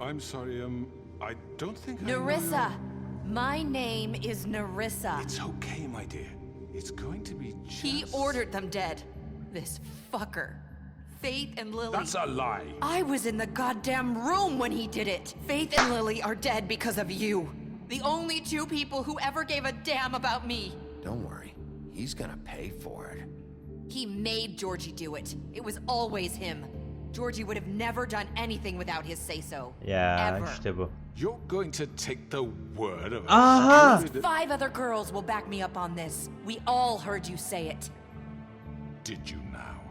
I'm sorry, I don't think Nerissa! My name is Nerissa. It's okay, my dear. It's going to be just... He ordered them dead. This fucker. Faith and Lily. That's a lie. I was in the goddamn room when he did it. Faith and Lily are dead because of you. The only two people who ever gave a damn about me. Don't worry. He's gonna pay for it. He made Georgie do it. It was always him. Georgie would have never done anything without his say-so. Ya Ever. işte bu. You're going to take the word of Aha! At least 5 other girls will back me up on this. We all heard you say it. Did you now?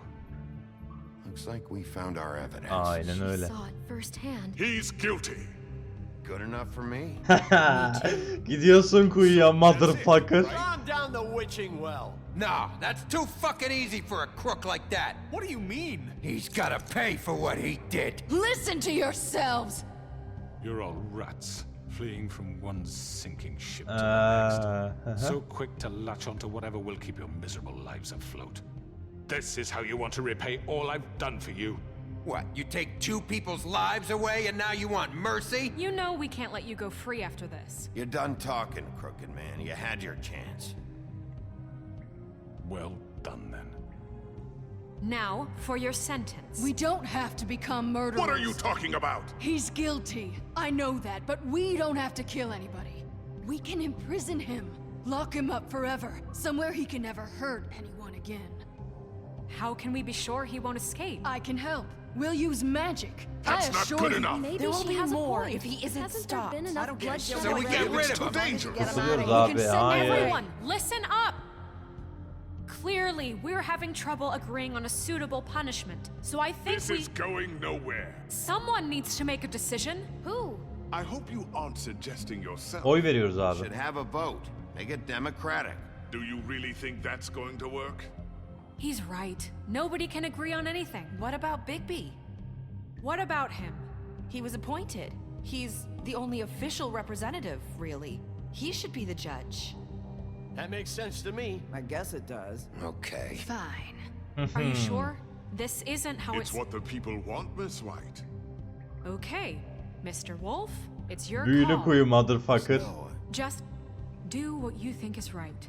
Looks like we found our evidence. Aynen öyle. Saw it firsthand. He's guilty. Good enough for me. Gidiyorsun kuyuya motherfucker. Calm down the witching well. No, that's too fucking easy for a crook like that. What do you mean? He's gotta pay for what he did. Listen to yourselves! You're all rats, fleeing from one sinking ship to the next. So quick to latch onto whatever will keep your miserable lives afloat. This is how you want to repay all I've done for you. What, you take 2 people's lives away and now you want mercy? You know we can't let you go free after this. You're done talking, crooked man. You had your chance. Well done, then. Now, for your sentence. We don't have to become murderers. What are you talking about? He's guilty. I know that, but we don't have to kill anybody. We can imprison him. Lock him up forever. Somewhere he can never hurt anyone again. How can we be sure he won't escape? I can help. We'll use magic. That's I not assure good you. enough. Maybe There will she be has more a point. if he isn't Hasn't stopped. there been enough bloodshed So we already? get rid It's of too him. dangerous. Kurtuluyoruz You abi. can send Hayır. everyone. Listen up. Clearly, we're having trouble agreeing on a suitable punishment. So I think This is going nowhere. someone needs to make a decision. Who? I hope you aren't suggesting yourself. Oy veriyoruz abi. Should have a vote. Make it democratic. Do you really think that's going to work? He's right. Nobody can agree on anything. What about Bigby? What about him? He was appointed. He's the only official representative, really. He should be the judge. That makes sense to me. I guess it does. Okay. Fine. Are you sure? This isn't how It's what the people want, Miss White. Okay, Mr. Wolf, it's your Büyülü call. kuyu motherfucker. Just do what you think is right.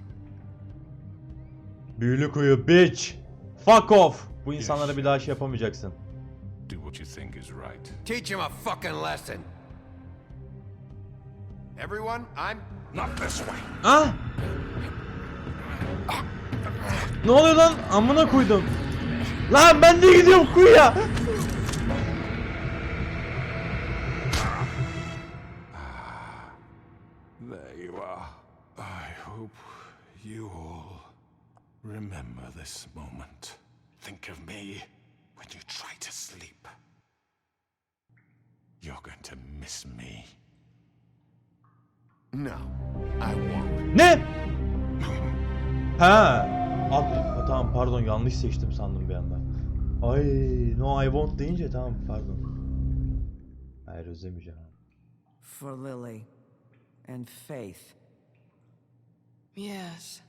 Büyülü kuyu bitch. Fuck off. Bu insanlara bir daha şey yapamayacaksın. Do what you think is right. Teach him a fucking lesson. Everyone, I'm Not this way. Ah! Ne oluyor lan? Amına koydum. Lan ben de gidiyorum kuyuya. There you are. I hope you all remember this moment. Think of me when you try to sleep. You're going to miss me. No, I won't. Ne? Ha. Tamam pardon yanlış seçtim sandım bir anda. Ay no I won't deyince tamam pardon. Hayır özlemeyeceğim. For Lily and Faith. Yes,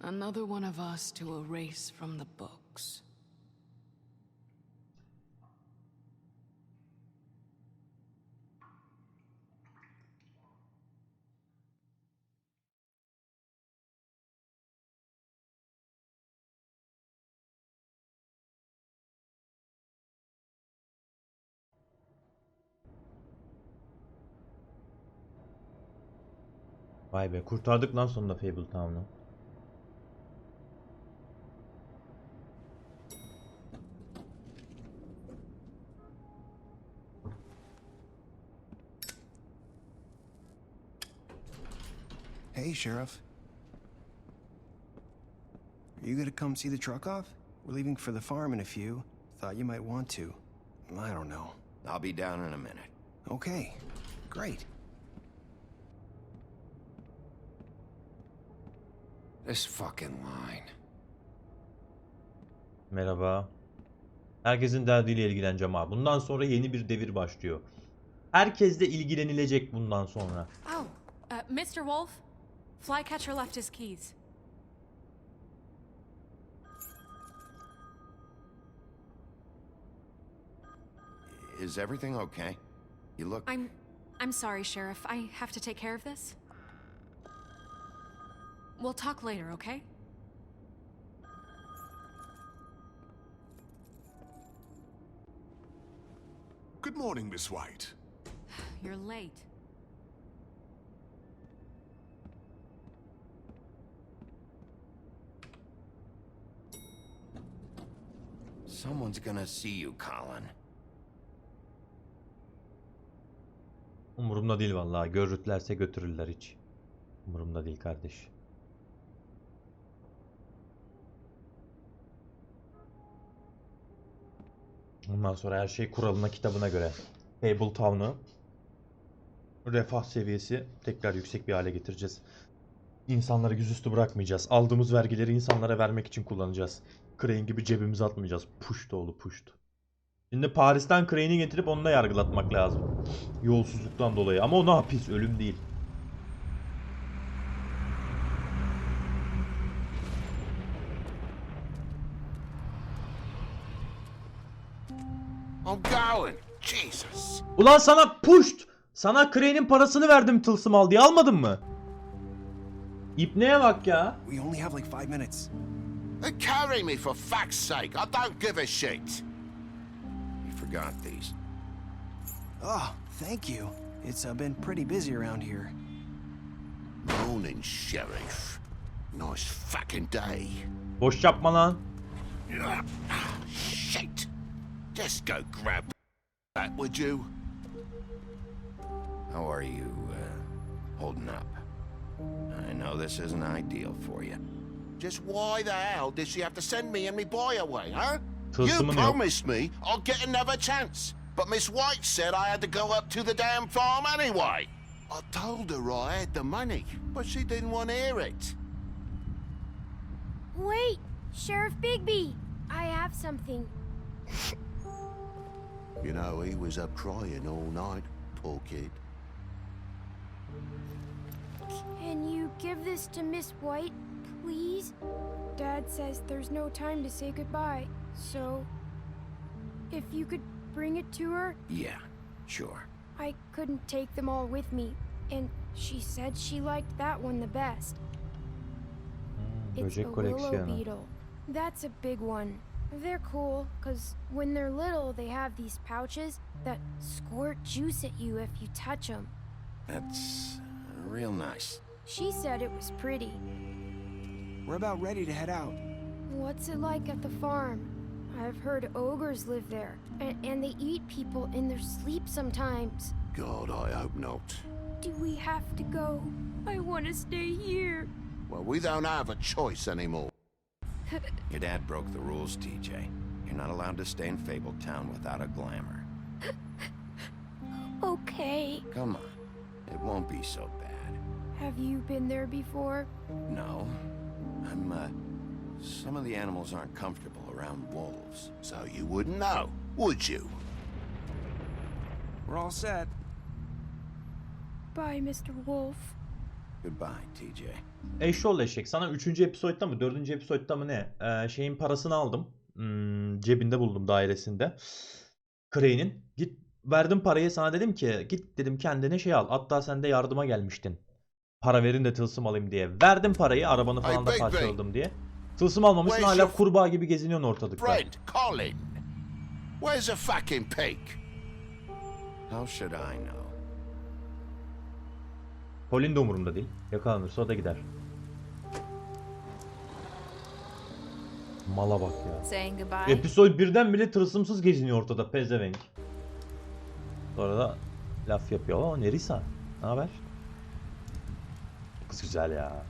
another one of us to erase from the books. Vay be kurtardık lan sonunda Fable Town'u. Hey, Sheriff. Are you gonna come see the truck off? We're leaving for the farm in a few. Thought you might want to. I don't know. I'll be down in a minute. Okay, great. This fucking line. Merhaba. Herkesin derdiyle ilgileneceğim abi. Bundan sonra yeni bir devir başlıyor. Herkesle ilgilenilecek bundan sonra. Oh, Mr. Wolf, Flycatcher left his keys. Is everything okay? You look... I'm sorry, Sheriff. I have to take care of this. We'll talk later, okay? Good morning, Miss White. You're late. Someone's gonna see you, Colin. Umurumda değil vallahi. Görürlerse götürürler hiç. Umurumda değil kardeş. Bundan sonra her şey kuralına kitabına göre. Fable Town'u refah seviyesi tekrar yüksek bir hale getireceğiz. İnsanları yüzüstü bırakmayacağız. Aldığımız vergileri insanlara vermek için kullanacağız. Crane gibi cebimize atmayacağız. Puşt oğlu puşt. Şimdi Paris'ten Crane'i getirip onunla yargılatmak lazım. Yolsuzluktan dolayı. Ama o ne hapis, ölüm değil. I'm going. Jesus. Ulan sana puşt! Sana Crane'in parasını verdim tılsım al diye, almadın mı? İpneye bak ya. We only have like 5 minutes. Carry me for fuck's sake. I don't give a shit. You forgot these. Oh, thank you. It's been pretty busy around here. Morning, Sheriff. Nice fucking day. Boş yapma lan. Shit. Just go grab that, would you? How are you, holding up? I know this isn't ideal for you. Just why the hell did she have to send me and me boy away, huh? Tılsımın You yok. promised me I'll get another chance. But Miss White said I had to go up to the damn farm anyway. I told her I had the money, but she didn't want to hear it. Wait, Sheriff Bigby, I have something. You know, he was up crying all night, poor kid. Can you give this to Miss White, please? Dad says there's no time to say goodbye, so if you could bring it to her. Yeah, sure. I couldn't take them all with me, and she said she liked that one the best. It's a Böcek willow koleksiyonu. beetle. That's a big one. They're cool, because when they're little, they have these pouches that squirt juice at you if you touch them. That's real nice. She said it was pretty. We're about ready to head out. What's it like at the farm? I've heard ogres live there, and they eat people in their sleep sometimes. God, I hope not. Do we have to go? I want to stay here. Well, we don't have a choice anymore. Your dad broke the rules, TJ. You're not allowed to stay in Fable Town without a glamour. Okay. Come on. It won't be so bad. Have you been there before? No. Some of the animals aren't comfortable around wolves. So you wouldn't know, would you? We're all set. Bye, Mr. Wolf. Goodbye, TJ. Eşşoğlu eşek. Sana 3. episodda mı 4. episodda mı ne? Şeyin parasını aldım. Cebinde buldum dairesinde. Crane'in. Git verdim parayı, sana dedim ki git dedim kendine şey al. Hatta sen de yardıma gelmiştin. Para verin de tılsım alayım diye. Verdim parayı, arabanı falan da parçaladım diye. Tılsım almamışsın, hala kurbağa gibi geziniyorsun ortalıkta. Friend, Colin. Where's the fucking pig? How should I know? Colin de umurumda değil. Yakalanırsa o da gider. Mala bak ya. Saying goodbye. Episode 1'den bile tılsımsız geziniyor ortada pezevenk. Sonra da laf yapıyor. O Nerissa. Ne haber? Bu kız güzel ya.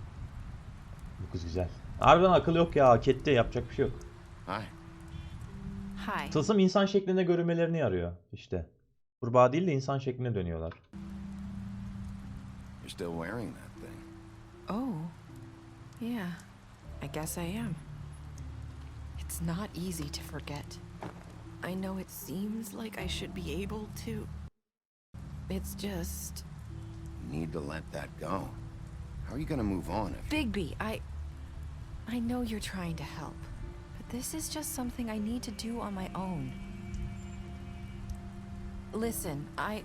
Bu kız güzel. Harbiden akıl yok ya. Hak etti. Yapacak bir şey yok. Hi. Hi. Tılsım insan şeklinde görünmelerini arıyor işte. Kurbağa değil de insan şekline dönüyorlar. You're still wearing that thing. Oh. Yeah. I guess I am. It's not easy to forget. I know it seems like I should be able to. It's just... You need to let that go. How are you gonna move on if... Bigby, I know you're trying to help, but this is just something I need to do on my own. Listen, I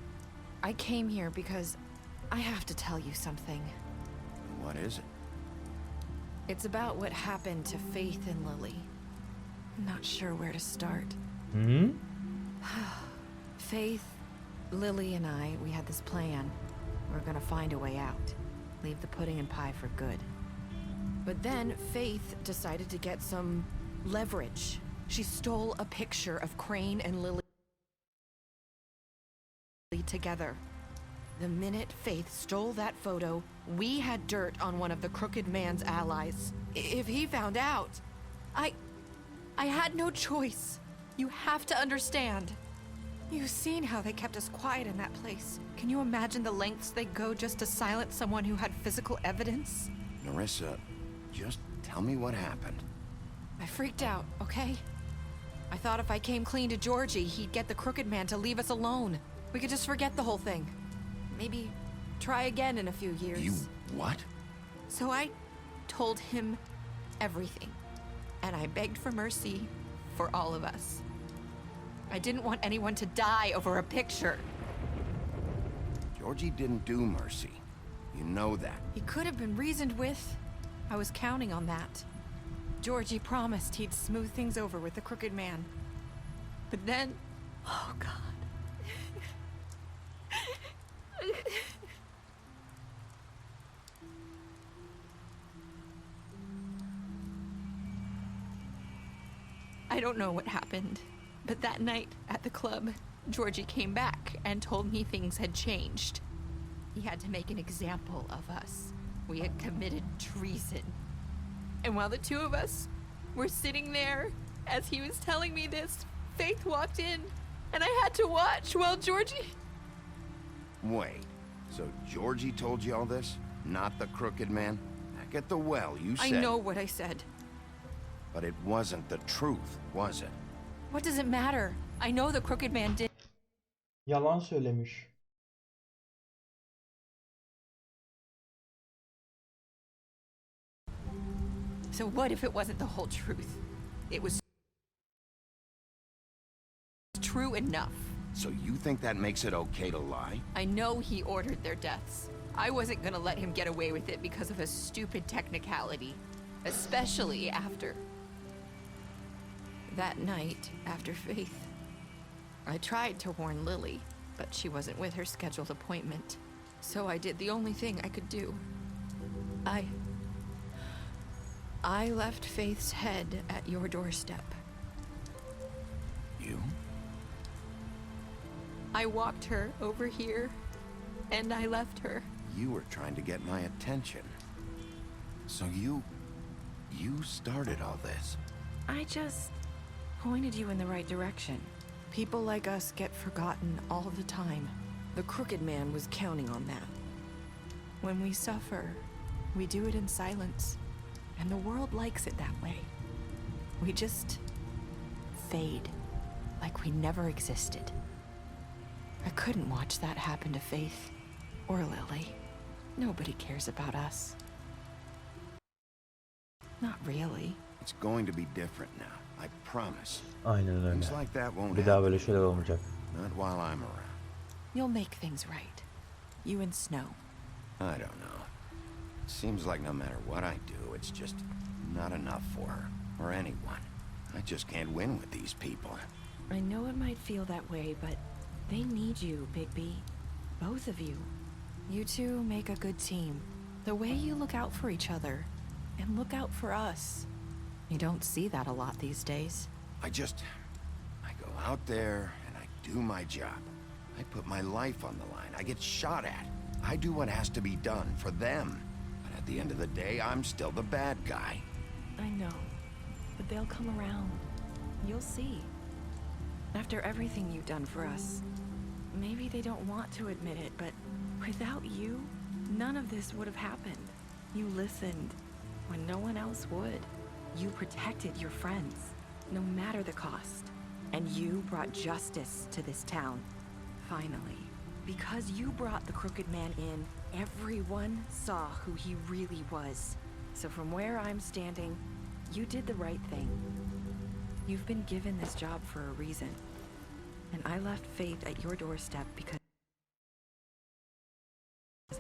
came here because I have to tell you something. What is it? It's about what happened to Faith and Lily. I'm not sure where to start. Hmm? Faith, Lily, and we had this plan. We're gonna find a way out. Leave the pudding and pie for good. But then Faith decided to get some leverage. She stole a picture of Crane and Lily together. The minute Faith stole that photo, we had dirt on one of the crooked man's allies. If he found out, I had no choice. You have to understand. You've seen how they kept us quiet in that place. Can you imagine the lengths they go just to silence someone who had physical evidence? Nerissa, just tell me what happened. I freaked out, okay? I thought if I came clean to Georgie, he'd get the crooked man to leave us alone. We could just forget the whole thing. Maybe try again in a few years. You what? So I told him everything. And I begged for mercy for all of us. I didn't want anyone to die over a picture. Georgie didn't do mercy. You know that. He could have been reasoned with. I was counting on that. Georgie promised he'd smooth things over with the crooked man. But then... Oh, God. I don't know what happened, but that night at the club, Georgie came back and told me things had changed. He had to make an example of us. We had committed treason. And while the two of us were sitting there, as he was telling me this, Faith walked in, and I had to watch while Georgie... Wait, so Georgie told you all this? Not the crooked man? Back at the well, you said... I know what I said. But it wasn't the truth, was it? What does it matter? I know the crooked man did... Yalan söylemiş. So what if it wasn't the whole truth? It was true enough. So you think that makes it okay to lie? I know he ordered their deaths. I wasn't gonna let him get away with it because of a stupid technicality. Especially after... that night, after Faith. I tried to warn Lily, but she wasn't with her scheduled appointment. So I did the only thing I could do. I left Faith's head at your doorstep. You? I walked her over here, and I left her. You were trying to get my attention. So you started all this. I just pointed you in the right direction. People like us get forgotten all the time. The crooked man was counting on that. When we suffer, we do it in silence. And the world likes it that way. We just fade, like we never existed. I couldn't watch that happen to Faith or Lily. Nobody cares about us. Not really. It's going to be different now, I promise. Aynen öyle. Things like that won't Bir daha happen. böyle şeyler olmayacak. Not while I'm around. You'll make things right. You and Snow. I don't know. It seems like no matter what I do, it's just not enough for her, or anyone. I just can't win with these people. I know it might feel that way, but they need you, Bigby. Both of you. You two make a good team. The way you look out for each other, and look out for us. You don't see that a lot these days. I go out there and I do my job. I put my life on the line. I get shot at. I do what has to be done for them. But at the end of the day, I'm still the bad guy. I know, but they'll come around. You'll see. After everything you've done for us, maybe they don't want to admit it, but without you, none of this would have happened. You listened when no one else would. You protected your friends, no matter the cost. And you brought justice to this town. Finally. Because you brought the crooked man in, everyone saw who he really was. So from where I'm standing, you did the right thing. You've been given this job for a reason. And I left Faith at your doorstep because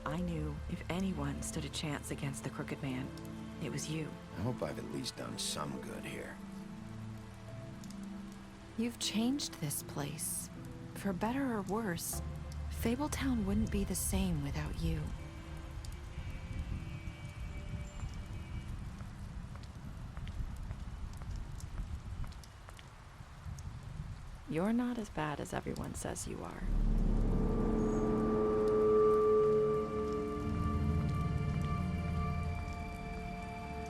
I knew if anyone stood a chance against the crooked man, it was you. I hope I've at least done some good here. You've changed this place. For better or worse, Fabletown wouldn't be the same without you. You're not as bad as everyone says you are.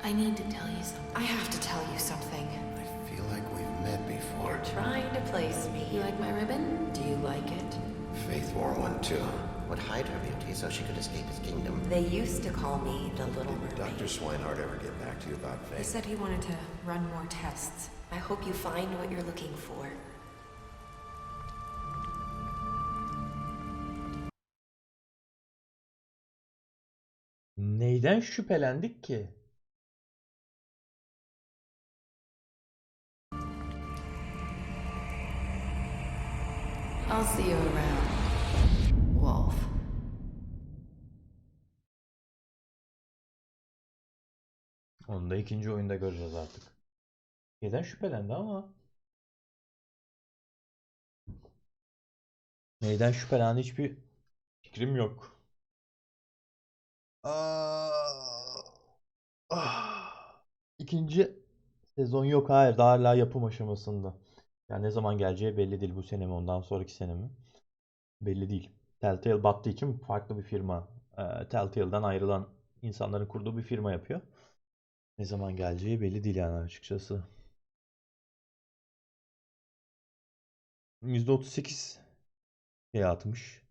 I need to tell you something. I have to tell you something. I feel like we've met before. You're trying to place me. You like my ribbon? Do you like it? Faith wore one too. Would hide her beauty so she could escape his kingdom. They used to call me the Little Mermaid. Did Dr. Swinehart ever get back to you about Faith? He said he wanted to run more tests. I hope you find what you're looking for. Neyden şüphelendik ki? I'll see you around, Wolf. Onu da ikinci oyunda göreceğiz artık. Neyden şüphelendi ama? Neyden şüphelendi hiçbir fikrim yok. İkinci sezon yok, hayır, daha hala yapım aşamasında. Yani ne zaman geleceği belli değil, bu sene mi ondan sonraki sene mi? Belli değil. Telltale battığı için farklı bir firma. Telltale'dan ayrılan insanların kurduğu bir firma yapıyor. Ne zaman geleceği belli değil yani açıkçası. %38 şey atmış.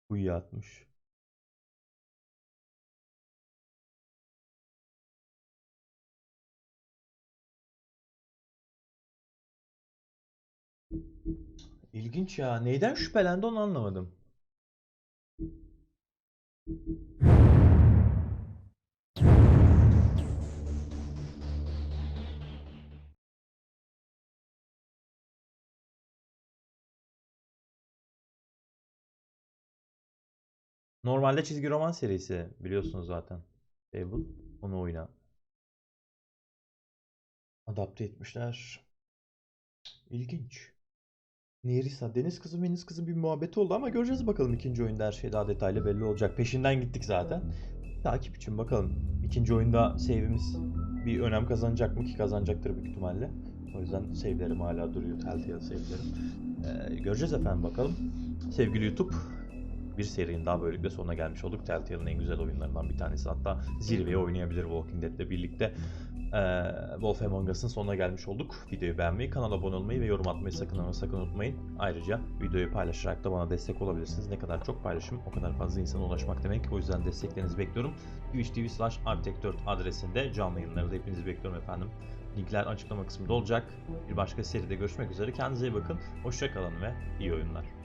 Kuyuya atmış. İlginç ya. Neyden şüphelendi onu anlamadım. Normalde çizgi roman serisi biliyorsunuz zaten. Fable. Onu oyna. Adapte etmişler. İlginç. Nerissa, deniz kızı meniz kızı bir muhabbeti oldu ama göreceğiz bakalım ikinci oyunda her şey daha detaylı belli olacak. Peşinden gittik zaten. Takip için bakalım. İkinci oyunda save'imiz bir önem kazanacak mı ki kazanacaktır büyük ihtimalle. O yüzden save'lerim hala duruyor. Telltale save'lerim. Göreceğiz efendim bakalım. Sevgili YouTube, bir serinin daha böylelikle sonuna gelmiş olduk. Telltale'ın en güzel oyunlarından bir tanesi, hatta zirveye oynayabilir Walking Dead'le birlikte. Wolf Among Us'ın sonuna gelmiş olduk. Videoyu beğenmeyi, kanala abone olmayı ve yorum atmayı sakın ama sakın unutmayın. Ayrıca videoyu paylaşarak da bana destek olabilirsiniz. Ne kadar çok paylaşım o kadar fazla insana ulaşmak demek. O yüzden desteklerinizi bekliyorum. twitch.tv/artech4 adresinde canlı yayınları da hepinizi bekliyorum efendim. Linkler açıklama kısmında olacak. Bir başka seride görüşmek üzere. Kendinize iyi bakın. Hoşça kalın ve iyi oyunlar.